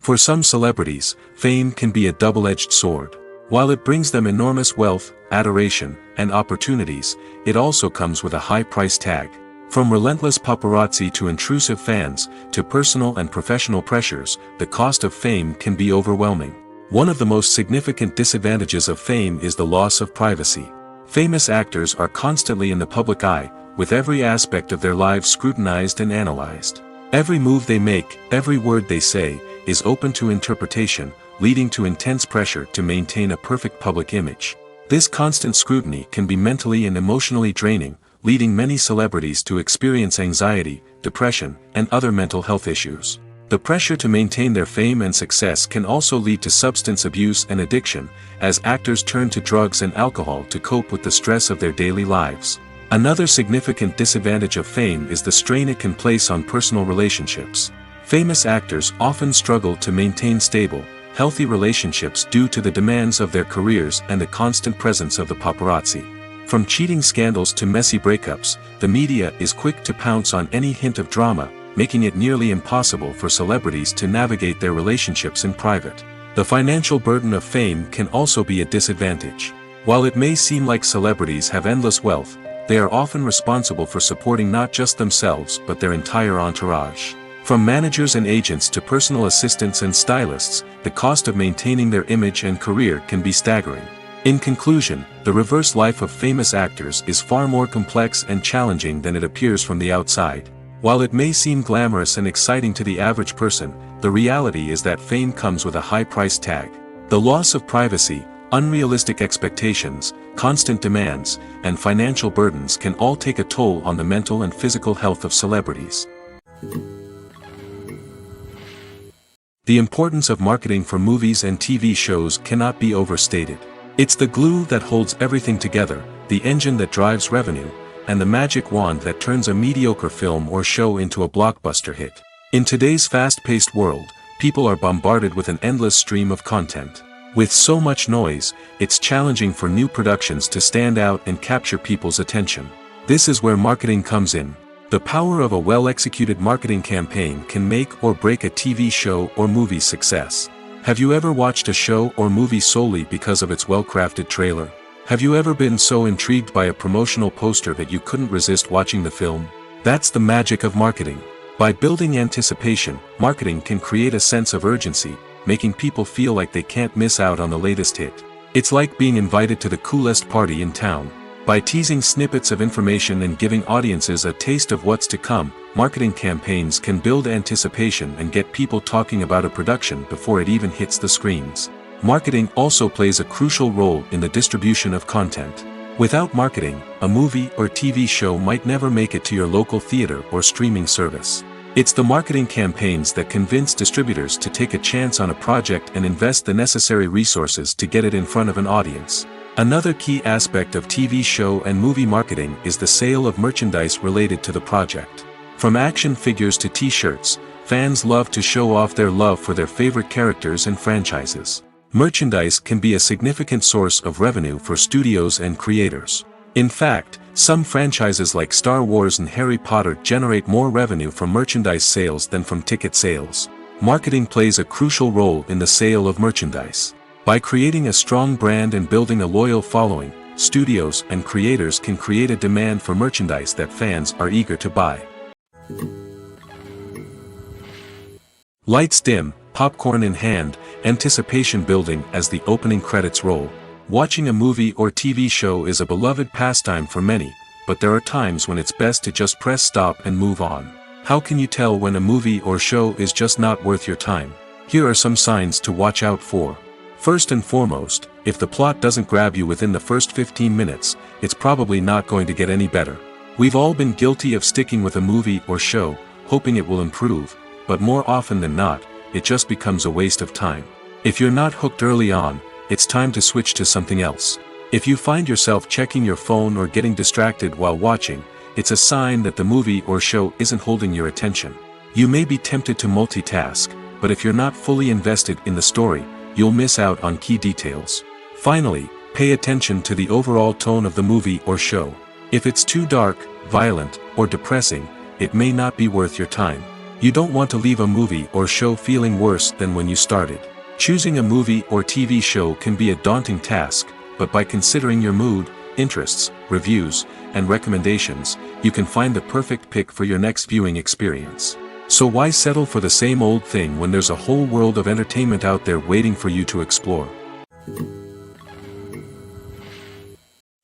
Speaker 1: For some celebrities, fame can be a double-edged sword. While it brings them enormous wealth, adoration, and opportunities, it also comes with a high price tag. From relentless paparazzi to intrusive fans, to personal and professional pressures, the cost of fame can be overwhelming. One of the most significant disadvantages of fame is the loss of privacy. Famous actors are constantly in the public eye, with every aspect of their lives scrutinized and analyzed. Every move they make, every word they say, is open to interpretation, leading to intense pressure to maintain a perfect public image. This constant scrutiny can be mentally and emotionally draining, leading many celebrities to experience anxiety, depression, and other mental health issues. The pressure to maintain their fame and success can also lead to substance abuse and addiction, as actors turn to drugs and alcohol to cope with the stress of their daily lives. Another significant disadvantage of fame is the strain it can place on personal relationships. Famous actors often struggle to maintain stable, healthy relationships due to the demands of their careers and the constant presence of the paparazzi. From cheating scandals to messy breakups, the media is quick to pounce on any hint of drama, making it nearly impossible for celebrities to navigate their relationships in private. The financial burden of fame can also be a disadvantage. While it may seem like celebrities have endless wealth, they are often responsible for supporting not just themselves but their entire entourage. From managers and agents to personal assistants and stylists, the cost of maintaining their image and career can be staggering. In conclusion, the reverse life of famous actors is far more complex and challenging than it appears from the outside. While it may seem glamorous and exciting to the average person, the reality is that fame comes with a high price tag. The loss of privacy, unrealistic expectations, constant demands, and financial burdens can all take a toll on the mental and physical health of celebrities. The importance of marketing for movies and TV shows cannot be overstated. It's the glue that holds everything together, the engine that drives revenue, and the magic wand that turns a mediocre film or show into a blockbuster hit. In today's fast-paced world, people are bombarded with an endless stream of content. With so much noise, it's challenging for new productions to stand out and capture people's attention. This is where marketing comes in. The power of a well-executed marketing campaign can make or break a TV show or movie's success. Have you ever watched a show or movie solely because of its well-crafted trailer? Have you ever been so intrigued by a promotional poster that you couldn't resist watching the film? That's the magic of marketing. By building anticipation, marketing can create a sense of urgency, making people feel like they can't miss out on the latest hit. It's like being invited to the coolest party in town. By teasing snippets of information and giving audiences a taste of what's to come, marketing campaigns can build anticipation and get people talking about a production before it even hits the screens. Marketing also plays a crucial role in the distribution of content. Without marketing, a movie or TV show might never make it to your local theater or streaming service. It's the marketing campaigns that convince distributors to take a chance on a project and invest the necessary resources to get it in front of an audience. Another key aspect of TV show and movie marketing is the sale of merchandise related to the project. From action figures to t-shirts, fans love to show off their love for their favorite characters and franchises. Merchandise can be a significant source of revenue for studios and creators. In fact, some franchises like Star Wars and Harry Potter generate more revenue from merchandise sales than from ticket sales. Marketing plays a crucial role in the sale of merchandise. By creating a strong brand and building a loyal following, studios and creators can create a demand for merchandise that fans are eager to buy. Lights dim, popcorn in hand, anticipation building as the opening credits roll. Watching a movie or TV show is a beloved pastime for many, but there are times when it's best to just press stop and move on. How can you tell when a movie or show is just not worth your time? Here are some signs to watch out for. First and foremost, if the plot doesn't grab you within the first 15 minutes, it's probably not going to get any better. We've all been guilty of sticking with a movie or show, hoping it will improve, but more often than not, it just becomes a waste of time. If you're not hooked early on, it's time to switch to something else. If you find yourself checking your phone or getting distracted while watching, it's a sign that the movie or show isn't holding your attention. You may be tempted to multitask, but if you're not fully invested in the story, you'll miss out on key details. Finally, pay attention to the overall tone of the movie or show. If it's too dark, violent, or depressing, it may not be worth your time. You don't want to leave a movie or show feeling worse than when you started. Choosing a movie or TV show can be a daunting task, but by considering your mood, interests, reviews, and recommendations, you can find the perfect pick for your next viewing experience. So why settle for the same old thing when there's a whole world of entertainment out there waiting for you to explore?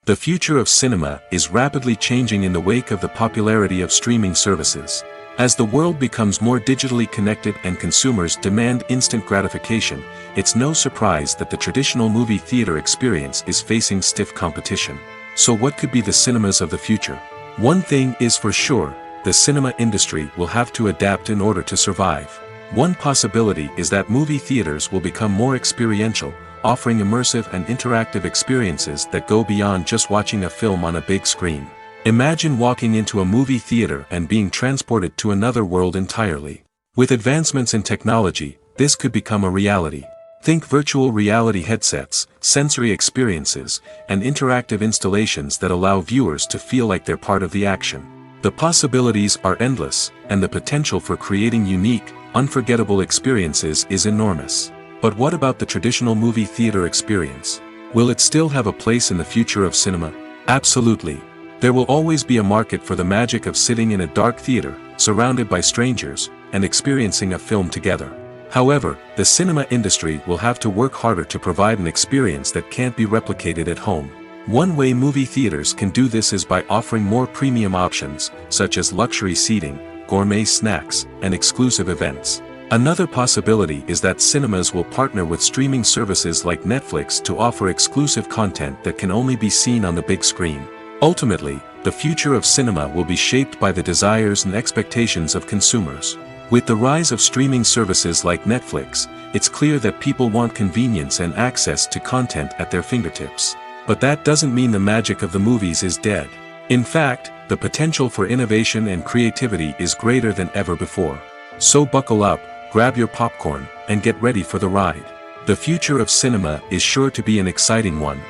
Speaker 1: The future of cinema is rapidly changing in the wake of the popularity of streaming services. As the world becomes more digitally connected and consumers demand instant gratification, it's no surprise that the traditional movie theater experience is facing stiff competition. So what could be the cinemas of the future? One thing is for sure, the cinema industry will have to adapt in order to survive. One possibility is that movie theaters will become more experiential, offering immersive and interactive experiences that go beyond just watching a film on a big screen. Imagine walking into a movie theater and being transported to another world entirely. With advancements in technology, this could become a reality. Think virtual reality headsets, sensory experiences, and interactive installations that allow viewers to feel like they're part of the action. The possibilities are endless, and the potential for creating unique, unforgettable experiences is enormous. But what about the traditional movie theater experience? Will it still have a place in the future of cinema? Absolutely. There will always be a market for the magic of sitting in a dark theater, surrounded by strangers, and experiencing a film together. However, the cinema industry will have to work harder to provide an experience that can't be replicated at home. One way movie theaters can do this is by offering more premium options, such as luxury seating, gourmet snacks, and exclusive events. Another possibility is that cinemas will partner with streaming services like Netflix to offer exclusive content that can only be seen on the big screen. Ultimately, the future of cinema will be shaped by the desires and expectations of consumers. With the rise of streaming services like Netflix, it's clear that people want convenience and access to content at their fingertips. But that doesn't mean the magic of the movies is dead. In fact, the potential for innovation and creativity is greater than ever before. So buckle up, grab your popcorn, and get ready for the ride. The future of cinema is sure to be an exciting one.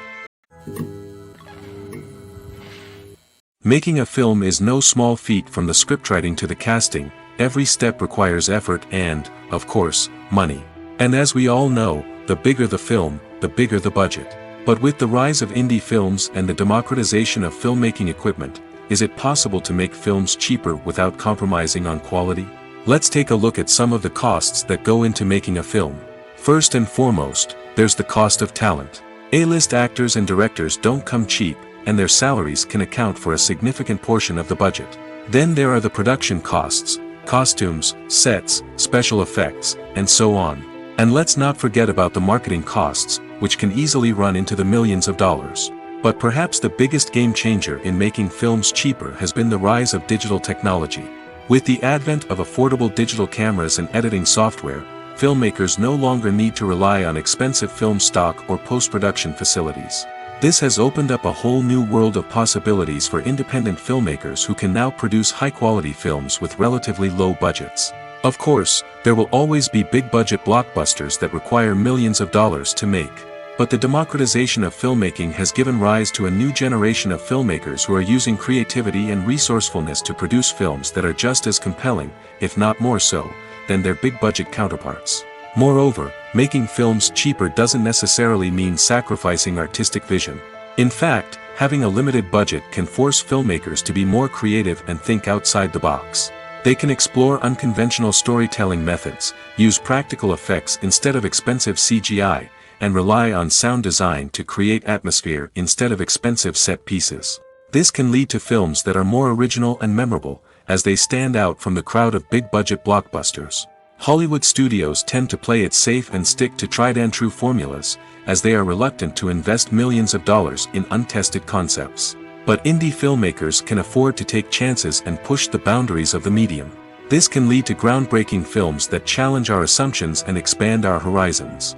Speaker 1: Making a film is no small feat. From the scriptwriting to the casting, every step requires effort and, of course, money. And as we all know, the bigger the film, the bigger the budget. But with the rise of indie films and the democratization of filmmaking equipment, is it possible to make films cheaper without compromising on quality? Let's take a look at some of the costs that go into making a film. First and foremost, there's the cost of talent. A-list actors and directors don't come cheap, and their salaries can account for a significant portion of the budget. Then there are the production costs, costumes, sets, special effects, and so on. And let's not forget about the marketing costs, which can easily run into the millions of dollars. But perhaps the biggest game changer in making films cheaper has been the rise of digital technology. With the advent of affordable digital cameras and editing software, filmmakers no longer need to rely on expensive film stock or post-production facilities. This has opened up a whole new world of possibilities for independent filmmakers who can now produce high-quality films with relatively low budgets. Of course, there will always be big-budget blockbusters that require millions of dollars to make. But the democratization of filmmaking has given rise to a new generation of filmmakers who are using creativity and resourcefulness to produce films that are just as compelling, if not more so, than their big-budget counterparts. Moreover, making films cheaper doesn't necessarily mean sacrificing artistic vision. In fact, having a limited budget can force filmmakers to be more creative and think outside the box. They can explore unconventional storytelling methods, use practical effects instead of expensive CGI, and rely on sound design to create atmosphere instead of expensive set pieces. This can lead to films that are more original and memorable, as they stand out from the crowd of big-budget blockbusters. Hollywood studios tend to play it safe and stick to tried-and-true formulas, as they are reluctant to invest millions of dollars in untested concepts. But indie filmmakers can afford to take chances and push the boundaries of the medium. This can lead to groundbreaking films that challenge our assumptions and expand our horizons.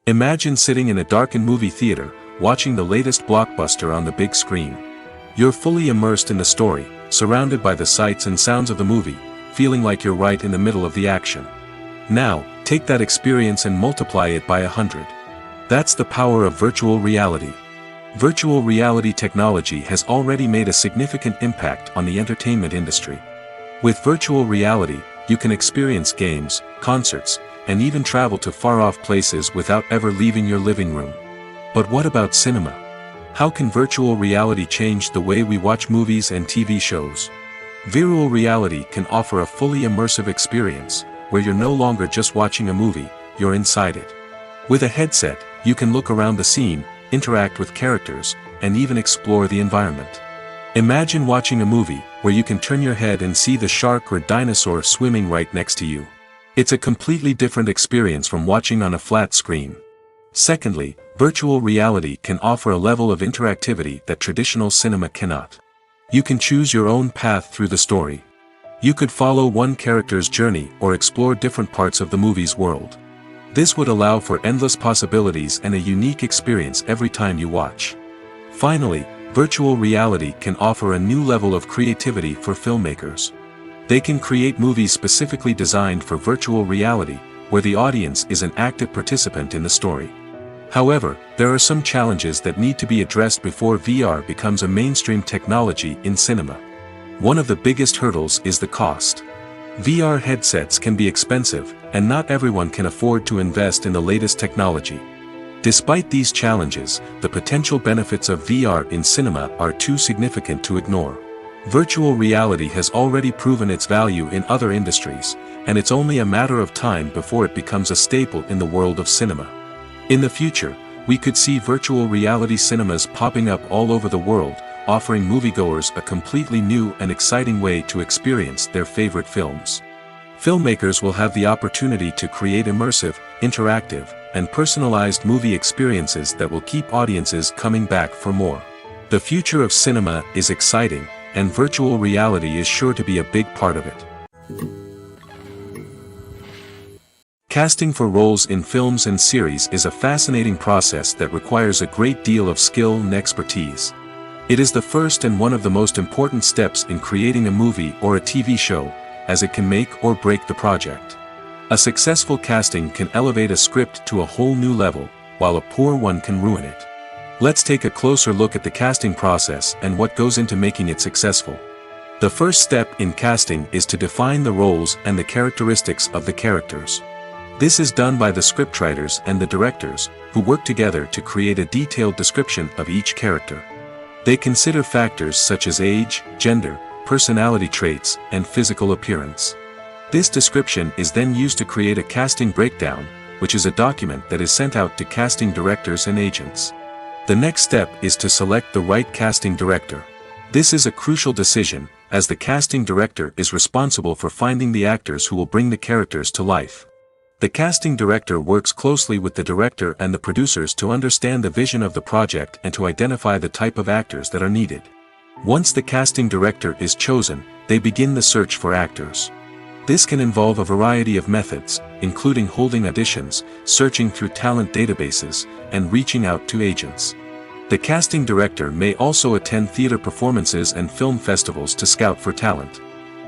Speaker 1: Imagine sitting in a darkened movie theater, watching the latest blockbuster on the big screen. You're fully immersed in the story, surrounded by the sights and sounds of the movie, feeling like you're right in the middle of the action. Now, take that experience and multiply it by 100. That's the power of virtual reality. Virtual reality technology has already made a significant impact on the entertainment industry. With virtual reality, you can experience games, concerts, and even travel to far-off places without ever leaving your living room. But what about cinema? How can virtual reality change the way we watch movies and TV shows? Virtual reality can offer a fully immersive experience, where you're no longer just watching a movie, you're inside it. With a headset, you can look around the scene, interact with characters, and even explore the environment. Imagine watching a movie, where you can turn your head and see the shark or dinosaur swimming right next to you. It's a completely different experience from watching on a flat screen. Secondly, virtual reality can offer a level of interactivity that traditional cinema cannot. You can choose your own path through the story. You could follow one character's journey or explore different parts of the movie's world. This would allow for endless possibilities and a unique experience every time you watch. Finally, virtual reality can offer a new level of creativity for filmmakers. They can create movies specifically designed for virtual reality, where the audience is an active participant in the story. However, there are some challenges that need to be addressed before VR becomes a mainstream technology in cinema. One of the biggest hurdles is the cost. VR headsets can be expensive, and not everyone can afford to invest in the latest technology. Despite these challenges, the potential benefits of VR in cinema are too significant to ignore. Virtual reality has already proven its value in other industries, and it's only a matter of time before it becomes a staple in the world of cinema. In the future, we could see virtual reality cinemas popping up all over the world, offering moviegoers a completely new and exciting way to experience their favorite films. Filmmakers will have the opportunity to create immersive, interactive, and personalized movie experiences that will keep audiences coming back for more. The future of cinema is exciting, and virtual reality is sure to be a big part of it. Casting for roles in films and series is a fascinating process that requires a great deal of skill and expertise. It is the first and one of the most important steps in creating a movie or a TV show, as it can make or break the project. A successful casting can elevate a script to a whole new level, while a poor one can ruin it. Let's take a closer look at the casting process and what goes into making it successful. The first step in casting is to define the roles and the characteristics of the characters. This is done by the scriptwriters and the directors, who work together to create a detailed description of each character. They consider factors such as age, gender, personality traits, and physical appearance. This description is then used to create a casting breakdown, which is a document that is sent out to casting directors and agents. The next step is to select the right casting director. This is a crucial decision, as the casting director is responsible for finding the actors who will bring the characters to life. The casting director works closely with the director and the producers to understand the vision of the project and to identify the type of actors that are needed. Once the casting director is chosen, they begin the search for actors. This can involve a variety of methods, including holding auditions, searching through talent databases, and reaching out to agents. The casting director may also attend theater performances and film festivals to scout for talent.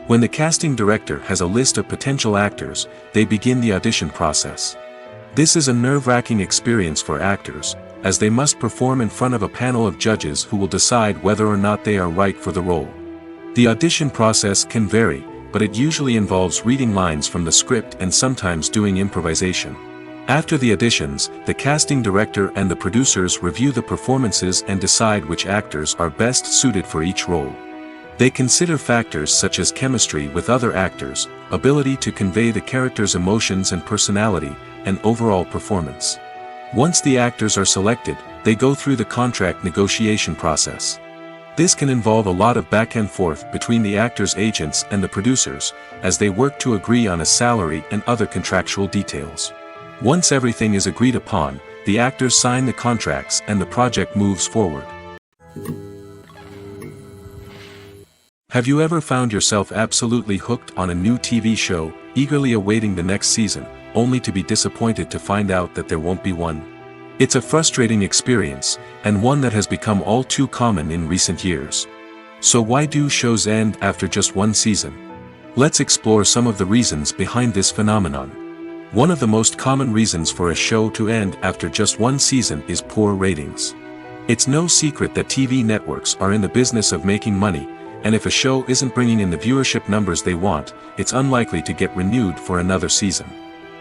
Speaker 1: When the casting director has a list of potential actors, they begin the audition process. This is a nerve-wracking experience for actors, as they must perform in front of a panel of judges who will decide whether or not they are right for the role. The audition process can vary, but it usually involves reading lines from the script and sometimes doing improvisation. After the auditions, the casting director and the producers review the performances and decide which actors are best suited for each role. They consider factors such as chemistry with other actors, ability to convey the character's emotions and personality, and overall performance. Once the actors are selected, they go through the contract negotiation process. This can involve a lot of back and forth between the actors' agents and the producers, as they work to agree on a salary and other contractual details. Once everything is agreed upon, the actors sign the contracts and the project moves forward. Have you ever found yourself absolutely hooked on a new TV show, eagerly awaiting the next season, only to be disappointed to find out that there won't be one? It's a frustrating experience, and one that has become all too common in recent years. So why do shows end after just one season? Let's explore some of the reasons behind this phenomenon. One of the most common reasons for a show to end after just one season is poor ratings. It's no secret that TV networks are in the business of making money, and if a show isn't bringing in the viewership numbers they want, it's unlikely to get renewed for another season.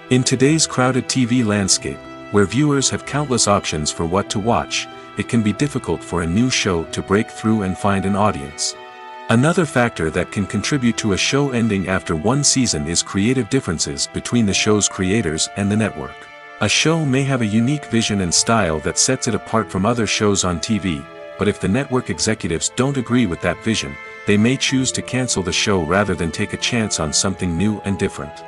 Speaker 1: In today's crowded TV landscape, where viewers have countless options for what to watch, it can be difficult for a new show to break through and find an audience. Another factor that can contribute to a show ending after one season is creative differences between the show's creators and the network. A show may have a unique vision and style that sets it apart from other shows on TV, but if the network executives don't agree with that vision, they may choose to cancel the show rather than take a chance on something new and different.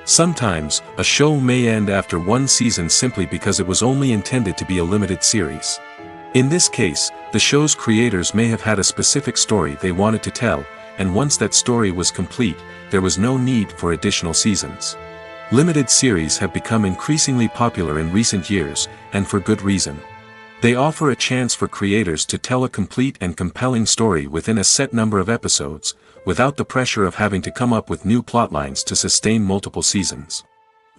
Speaker 1: Sometimes, a show may end after one season simply because it was only intended to be a limited series. In this case, the show's creators may have had a specific story they wanted to tell, and once that story was complete, there was no need for additional seasons. Limited series have become increasingly popular in recent years, and for good reason. They offer a chance for creators to tell a complete and compelling story within a set number of episodes, without the pressure of having to come up with new plotlines to sustain multiple seasons.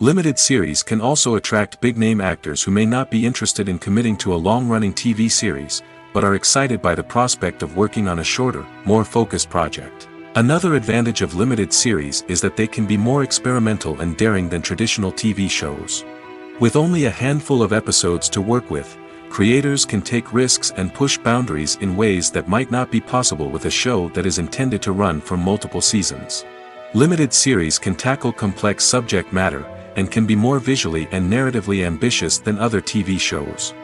Speaker 1: Limited series can also attract big-name actors who may not be interested in committing to a long-running TV series, but are excited by the prospect of working on a shorter, more focused project. Another advantage of limited series is that they can be more experimental and daring than traditional TV shows. With only a handful of episodes to work with, creators can take risks and push boundaries in ways that might not be possible with a show that is intended to run for multiple seasons. Limited series can tackle complex subject matter, and can be more visually and narratively ambitious than other TV shows.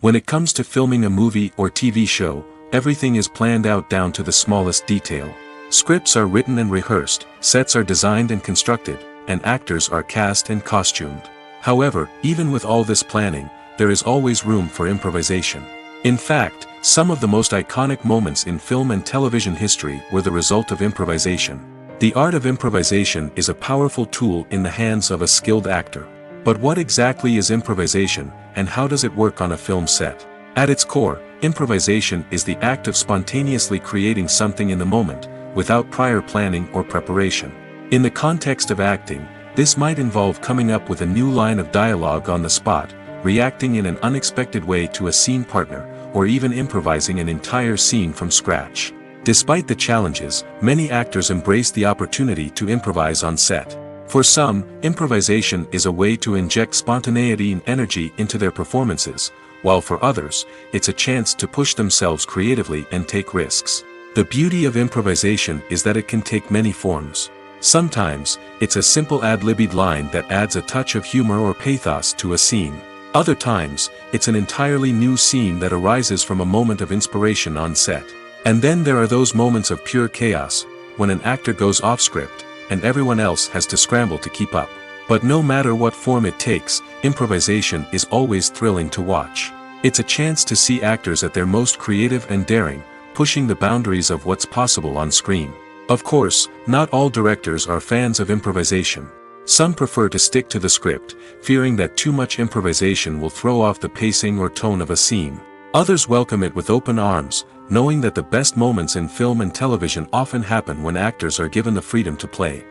Speaker 1: When it comes to filming a movie or TV show, everything is planned out down to the smallest detail. Scripts are written and rehearsed, sets are designed and constructed, and actors are cast and costumed. However, even with all this planning, there is always room for improvisation. In fact, some of the most iconic moments in film and television history were the result of improvisation. The art of improvisation is a powerful tool in the hands of a skilled actor. But what exactly is improvisation, and how does it work on a film set? At its core, improvisation is the act of spontaneously creating something in the moment, without prior planning or preparation. In the context of acting, this might involve coming up with a new line of dialogue on the spot, reacting in an unexpected way to a scene partner, or even improvising an entire scene from scratch. Despite the challenges, many actors embrace the opportunity to improvise on set. For some, improvisation is a way to inject spontaneity and energy into their performances, while for others, it's a chance to push themselves creatively and take risks. The beauty of improvisation is that it can take many forms. Sometimes, it's a simple ad-libbed line that adds a touch of humor or pathos to a scene. Other times, it's an entirely new scene that arises from a moment of inspiration on set. And then there are those moments of pure chaos, when an actor goes off script, and everyone else has to scramble to keep up. But no matter what form it takes, improvisation is always thrilling to watch. It's a chance to see actors at their most creative and daring, pushing the boundaries of what's possible on screen. Of course, not all directors are fans of improvisation. Some prefer to stick to the script, fearing that too much improvisation will throw off the pacing or tone of a scene. Others welcome it with open arms, knowing that the best moments in film and television often happen when actors are given the freedom to play.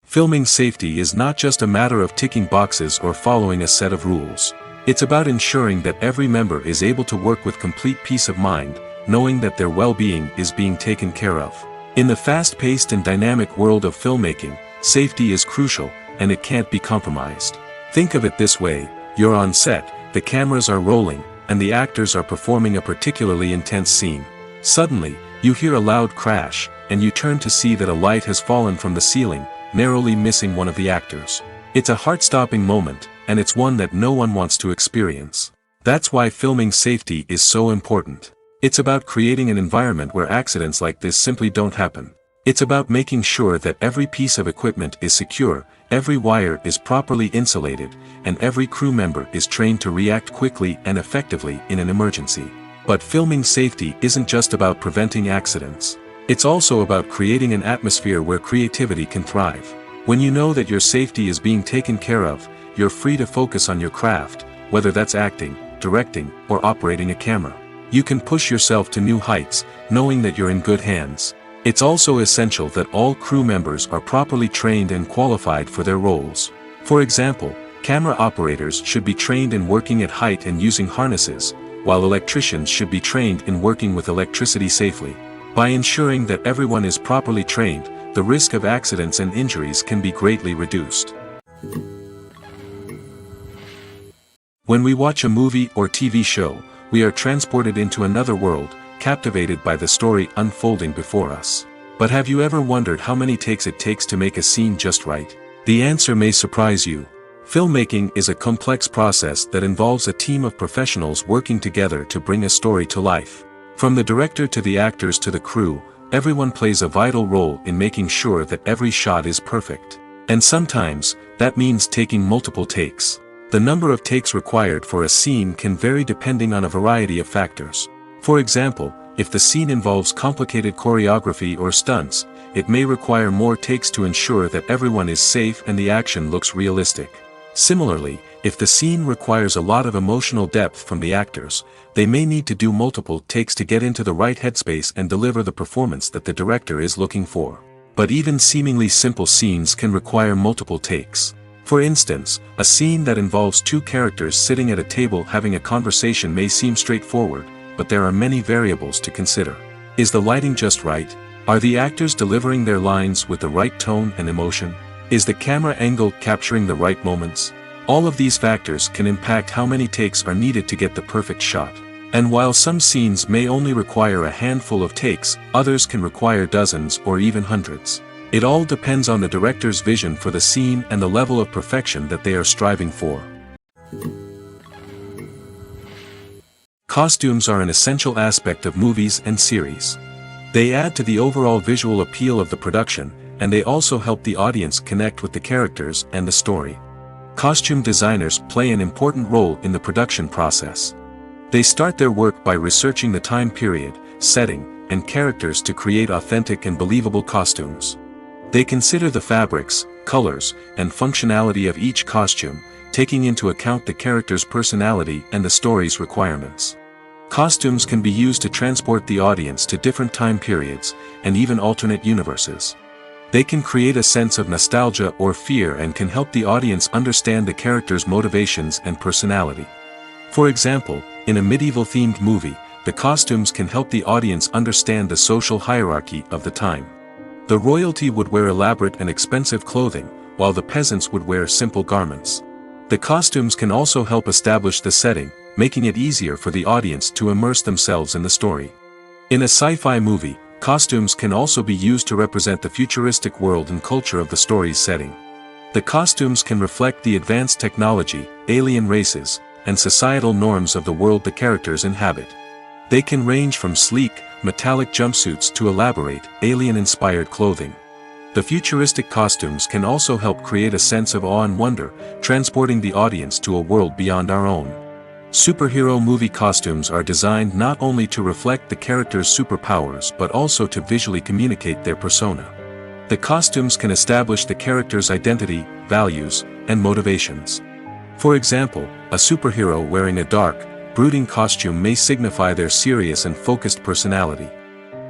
Speaker 1: Filming safety is not just a matter of ticking boxes or following a set of rules. It's about ensuring that every member is able to work with complete peace of mind, knowing that their well-being is being taken care of. In the fast-paced and dynamic world of filmmaking, safety is crucial, and it can't be compromised. Think of it this way: you're on set, the cameras are rolling, and the actors are performing a particularly intense scene. Suddenly, you hear a loud crash, and you turn to see that a light has fallen from the ceiling, narrowly missing one of the actors. It's a heart-stopping moment, and it's one that no one wants to experience. That's why filming safety is so important. It's about creating an environment where accidents like this simply don't happen. It's about making sure that every piece of equipment is secure, every wire is properly insulated, and every crew member is trained to react quickly and effectively in an emergency. But filming safety isn't just about preventing accidents. It's also about creating an atmosphere where creativity can thrive. When you know that your safety is being taken care of, you're free to focus on your craft, whether that's acting, directing, or operating a camera. You can push yourself to new heights, knowing that you're in good hands. It's also essential that all crew members are properly trained and qualified for their roles. For example, camera operators should be trained in working at height and using harnesses, while electricians should be trained in working with electricity safely. By ensuring that everyone is properly trained, the risk of accidents and injuries can be greatly reduced. When we watch a movie or TV show, we are transported into another world, captivated by the story unfolding before us. But have you ever wondered how many takes it takes to make a scene just right? The answer may surprise you. Filmmaking is a complex process that involves a team of professionals working together to bring a story to life. From the director to the actors to the crew, everyone plays a vital role in making sure that every shot is perfect. And sometimes, that means taking multiple takes. The number of takes required for a scene can vary depending on a variety of factors. For example, if the scene involves complicated choreography or stunts, it may require more takes to ensure that everyone is safe and the action looks realistic. Similarly, if the scene requires a lot of emotional depth from the actors, they may need to do multiple takes to get into the right headspace and deliver the performance that the director is looking for. But even seemingly simple scenes can require multiple takes. For instance, a scene that involves two characters sitting at a table having a conversation may seem straightforward, but there are many variables to consider. Is the lighting just right? Are the actors delivering their lines with the right tone and emotion? Is the camera angle capturing the right moments? All of these factors can impact how many takes are needed to get the perfect shot. And while some scenes may only require a handful of takes, others can require dozens or even hundreds. It all depends on the director's vision for the scene and the level of perfection that they are striving for. Costumes are an essential aspect of movies and series. They add to the overall visual appeal of the production, and they also help the audience connect with the characters and the story. Costume designers play an important role in the production process. They start their work by researching the time period, setting, and characters to create authentic and believable costumes. They consider the fabrics, colors, and functionality of each costume, taking into account the character's personality and the story's requirements. Costumes can be used to transport the audience to different time periods, and even alternate universes. They can create a sense of nostalgia or fear and can help the audience understand the character's motivations and personality. For example, in a medieval-themed movie, the costumes can help the audience understand the social hierarchy of the time. The royalty would wear elaborate and expensive clothing, while the peasants would wear simple garments. The costumes can also help establish the setting, making it easier for the audience to immerse themselves in the story. In a sci-fi movie, costumes can also be used to represent the futuristic world and culture of the story's setting. The costumes can reflect the advanced technology, alien races, and societal norms of the world the characters inhabit. They can range from sleek, metallic jumpsuits to elaborate, alien-inspired clothing. The futuristic costumes can also help create a sense of awe and wonder, transporting the audience to a world beyond our own. Superhero movie costumes are designed not only to reflect the character's superpowers but also to visually communicate their persona. The costumes can establish the character's identity, values, and motivations. For example, a superhero wearing a dark, brooding costume may signify their serious and focused personality.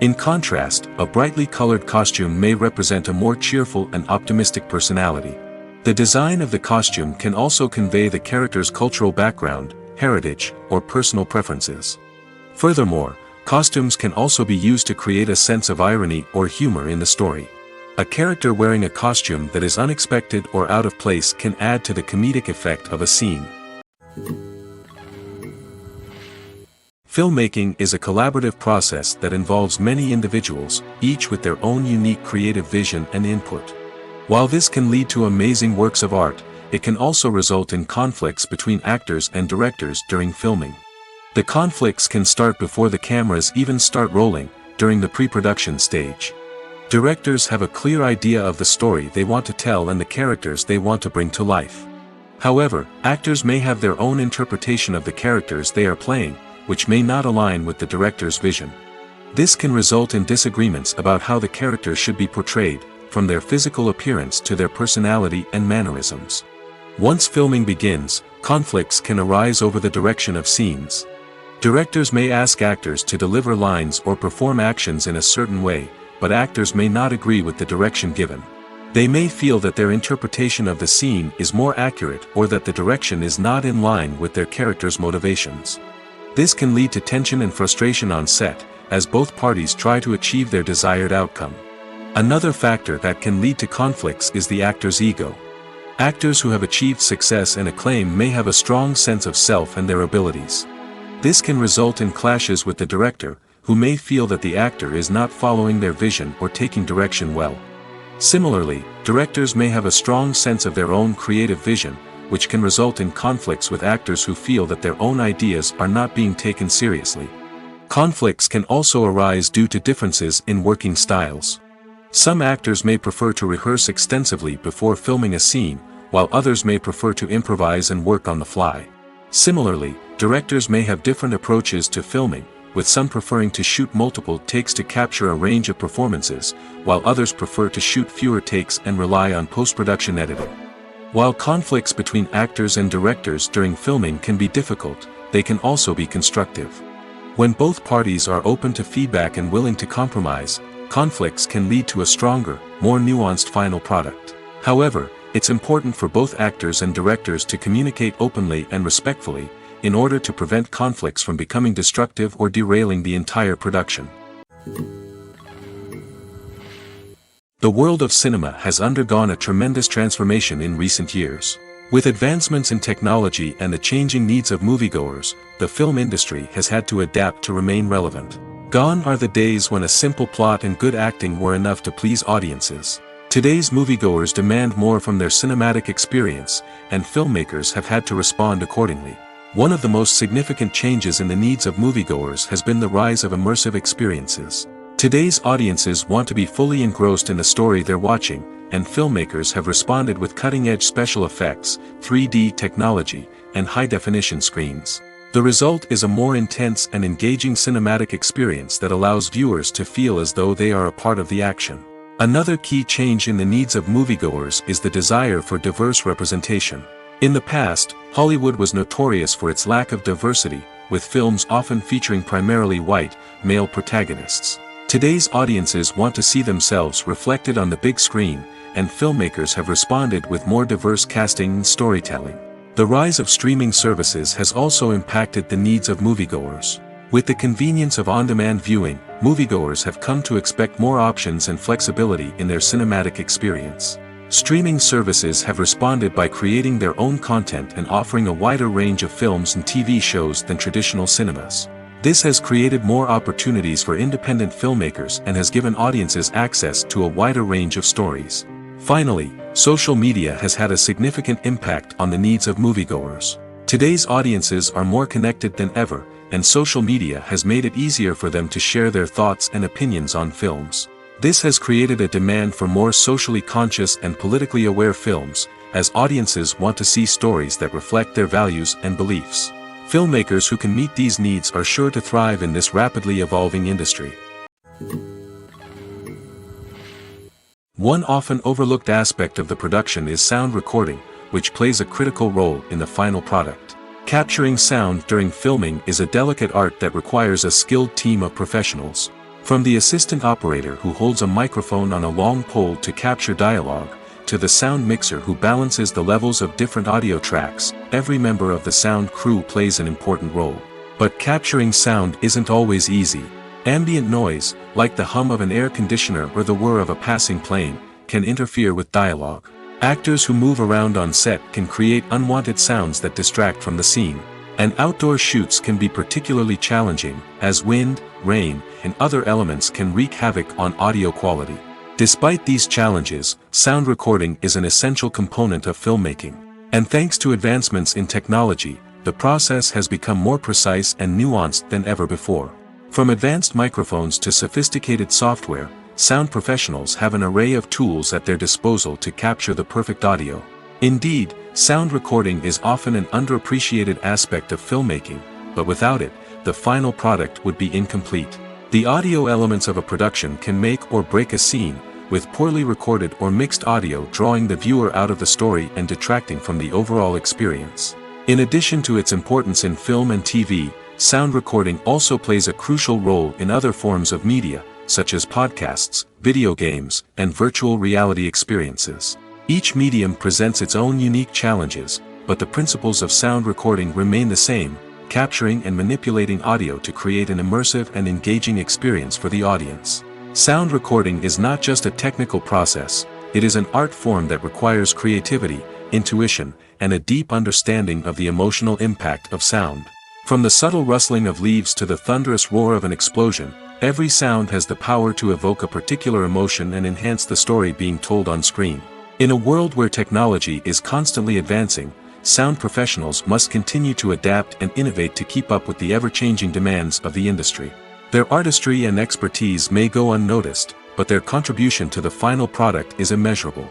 Speaker 1: In contrast, a brightly colored costume may represent a more cheerful and optimistic personality. The design of the costume can also convey the character's cultural background, heritage, or personal preferences. Furthermore, costumes can also be used to create a sense of irony or humor in the story. A character wearing a costume that is unexpected or out of place can add to the comedic effect of a scene. Filmmaking is a collaborative process that involves many individuals, each with their own unique creative vision and input. While this can lead to amazing works of art, it can also result in conflicts between actors and directors during filming. The conflicts can start before the cameras even start rolling, during the pre-production stage. Directors have a clear idea of the story they want to tell and the characters they want to bring to life. However, actors may have their own interpretation of the characters they are playing, which may not align with the director's vision. This can result in disagreements about how the characters should be portrayed, from their physical appearance to their personality and mannerisms. Once filming begins, conflicts can arise over the direction of scenes. Directors may ask actors to deliver lines or perform actions in a certain way, but actors may not agree with the direction given. They may feel that their interpretation of the scene is more accurate or that the direction is not in line with their character's motivations. This can lead to tension and frustration on set, as both parties try to achieve their desired outcome. Another factor that can lead to conflicts is the actor's ego. Actors who have achieved success and acclaim may have a strong sense of self and their abilities. This can result in clashes with the director, who may feel that the actor is not following their vision or taking direction well. Similarly, directors may have a strong sense of their own creative vision, which can result in conflicts with actors who feel that their own ideas are not being taken seriously. Conflicts can also arise due to differences in working styles. Some actors may prefer to rehearse extensively before filming a scene, while others may prefer to improvise and work on the fly. Similarly, directors may have different approaches to filming, with some preferring to shoot multiple takes to capture a range of performances, while others prefer to shoot fewer takes and rely on post-production editing. While conflicts between actors and directors during filming can be difficult, they can also be constructive. When both parties are open to feedback and willing to compromise, conflicts can lead to a stronger, more nuanced final product. However, it's important for both actors and directors to communicate openly and respectfully, in order to prevent conflicts from becoming destructive or derailing the entire production. The world of cinema has undergone a tremendous transformation in recent years. With advancements in technology and the changing needs of moviegoers, the film industry has had to adapt to remain relevant. Gone are the days when a simple plot and good acting were enough to please audiences. Today's moviegoers demand more from their cinematic experience, and filmmakers have had to respond accordingly. One of the most significant changes in the needs of moviegoers has been the rise of immersive experiences. Today's audiences want to be fully engrossed in the story they're watching, and filmmakers have responded with cutting-edge special effects, 3D technology, and high-definition screens. The result is a more intense and engaging cinematic experience that allows viewers to feel as though they are a part of the action. Another key change in the needs of moviegoers is the desire for diverse representation. In the past, Hollywood was notorious for its lack of diversity, with films often featuring primarily white, male protagonists. Today's audiences want to see themselves reflected on the big screen, and filmmakers have responded with more diverse casting and storytelling. The rise of streaming services has also impacted the needs of moviegoers. With the convenience of on-demand viewing, moviegoers have come to expect more options and flexibility in their cinematic experience. Streaming services have responded by creating their own content and offering a wider range of films and TV shows than traditional cinemas. This has created more opportunities for independent filmmakers and has given audiences access to a wider range of stories. Finally, social media has had a significant impact on the needs of moviegoers. Today's audiences are more connected than ever, and social media has made it easier for them to share their thoughts and opinions on films. This has created a demand for more socially conscious and politically aware films, as audiences want to see stories that reflect their values and beliefs. Filmmakers who can meet these needs are sure to thrive in this rapidly evolving industry. One often overlooked aspect of the production is sound recording, which plays a critical role in the final product. Capturing sound during filming is a delicate art that requires a skilled team of professionals. From the assistant operator who holds a microphone on a long pole to capture dialogue, to the sound mixer who balances the levels of different audio tracks, every member of the sound crew plays an important role. But capturing sound isn't always easy. Ambient noise, like the hum of an air conditioner or the whir of a passing plane, can interfere with dialogue. Actors who move around on set can create unwanted sounds that distract from the scene. And outdoor shoots can be particularly challenging, as wind, rain, and other elements can wreak havoc on audio quality. Despite these challenges, sound recording is an essential component of filmmaking. And thanks to advancements in technology, the process has become more precise and nuanced than ever before. From advanced microphones to sophisticated software, sound professionals have an array of tools at their disposal to capture the perfect audio. Indeed, sound recording is often an underappreciated aspect of filmmaking, but without it, the final product would be incomplete. The audio elements of a production can make or break a scene, with poorly recorded or mixed audio drawing the viewer out of the story and detracting from the overall experience. In addition to its importance in film and TV, sound recording also plays a crucial role in other forms of media, such as podcasts, video games, and virtual reality experiences. Each medium presents its own unique challenges, but the principles of sound recording remain the same, capturing and manipulating audio to create an immersive and engaging experience for the audience. Sound recording is not just a technical process, it is an art form that requires creativity, intuition, and a deep understanding of the emotional impact of sound. From the subtle rustling of leaves to the thunderous roar of an explosion, every sound has the power to evoke a particular emotion and enhance the story being told on screen. In a world where technology is constantly advancing, sound professionals must continue to adapt and innovate to keep up with the ever-changing demands of the industry. Their artistry and expertise may go unnoticed, but their contribution to the final product is immeasurable.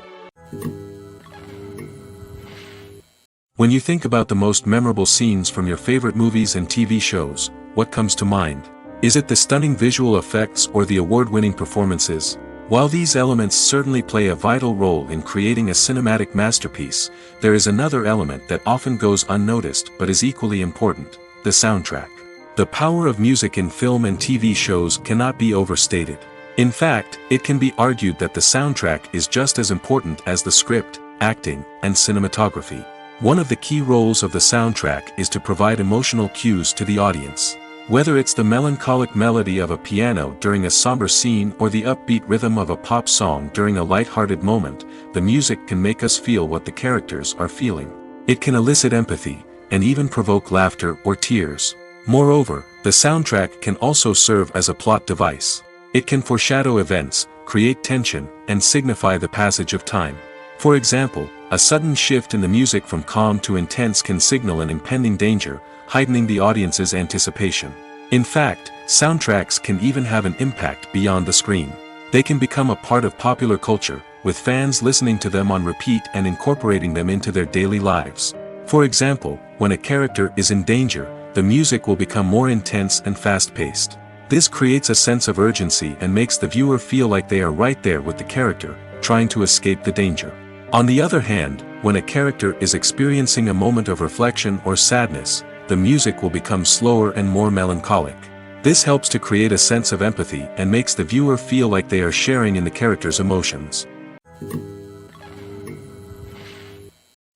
Speaker 1: When you think about the most memorable scenes from your favorite movies and TV shows, what comes to mind? Is it the stunning visual effects or the award-winning performances? While these elements certainly play a vital role in creating a cinematic masterpiece, there is another element that often goes unnoticed but is equally important: the soundtrack. The power of music in film and TV shows cannot be overstated. In fact, it can be argued that the soundtrack is just as important as the script, acting, and cinematography. One of the key roles of the soundtrack is to provide emotional cues to the audience. Whether it's the melancholic melody of a piano during a somber scene or the upbeat rhythm of a pop song during a light-hearted moment, the music can make us feel what the characters are feeling. It can elicit empathy, and even provoke laughter or tears. Moreover, the soundtrack can also serve as a plot device. It can foreshadow events, create tension, and signify the passage of time. For example, a sudden shift in the music from calm to intense can signal an impending danger, heightening the audience's anticipation. In fact, soundtracks can even have an impact beyond the screen. They can become a part of popular culture, with fans listening to them on repeat and incorporating them into their daily lives. For example, when a character is in danger, the music will become more intense and fast-paced. This creates a sense of urgency and makes the viewer feel like they are right there with the character, trying to escape the danger. On the other hand, when a character is experiencing a moment of reflection or sadness, the music will become slower and more melancholic. This helps to create a sense of empathy and makes the viewer feel like they are sharing in the character's emotions.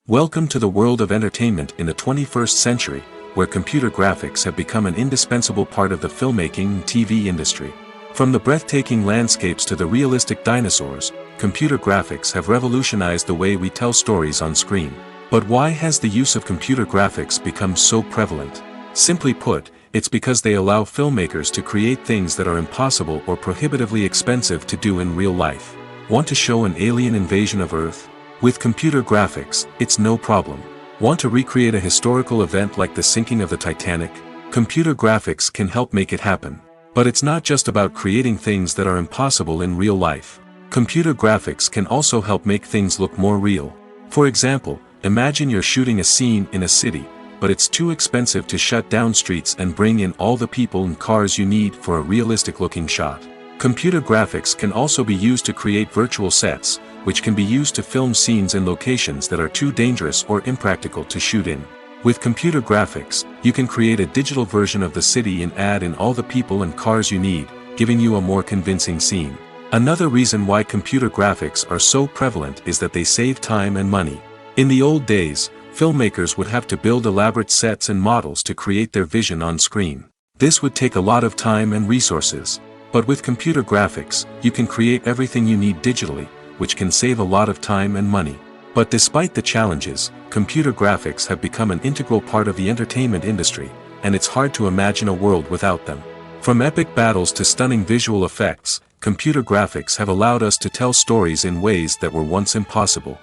Speaker 1: Welcome to the world of entertainment in the 21st century, where computer graphics have become an indispensable part of the filmmaking and TV industry. From the breathtaking landscapes to the realistic dinosaurs, computer graphics have revolutionized the way we tell stories on screen. But why has the use of computer graphics become so prevalent? Simply put, it's because they allow filmmakers to create things that are impossible or prohibitively expensive to do in real life. Want to show an alien invasion of Earth? With computer graphics, it's no problem. Want to recreate a historical event like the sinking of the Titanic? Computer graphics can help make it happen. But it's not just about creating things that are impossible in real life. Computer graphics can also help make things look more real. For example, imagine you're shooting a scene in a city, but it's too expensive to shut down streets and bring in all the people and cars you need for a realistic-looking shot. Computer graphics can also be used to create virtual sets, which can be used to film scenes in locations that are too dangerous or impractical to shoot in. With computer graphics, you can create a digital version of the city and add in all the people and cars you need, giving you a more convincing scene. Another reason why computer graphics are so prevalent is that they save time and money. In the old days, filmmakers would have to build elaborate sets and models to create their vision on screen. This would take a lot of time and resources. But with computer graphics, you can create everything you need digitally, which can save a lot of time and money. But despite the challenges, computer graphics have become an integral part of the entertainment industry, and it's hard to imagine a world without them. From epic battles to stunning visual effects, computer graphics have allowed us to tell stories in ways that were once impossible.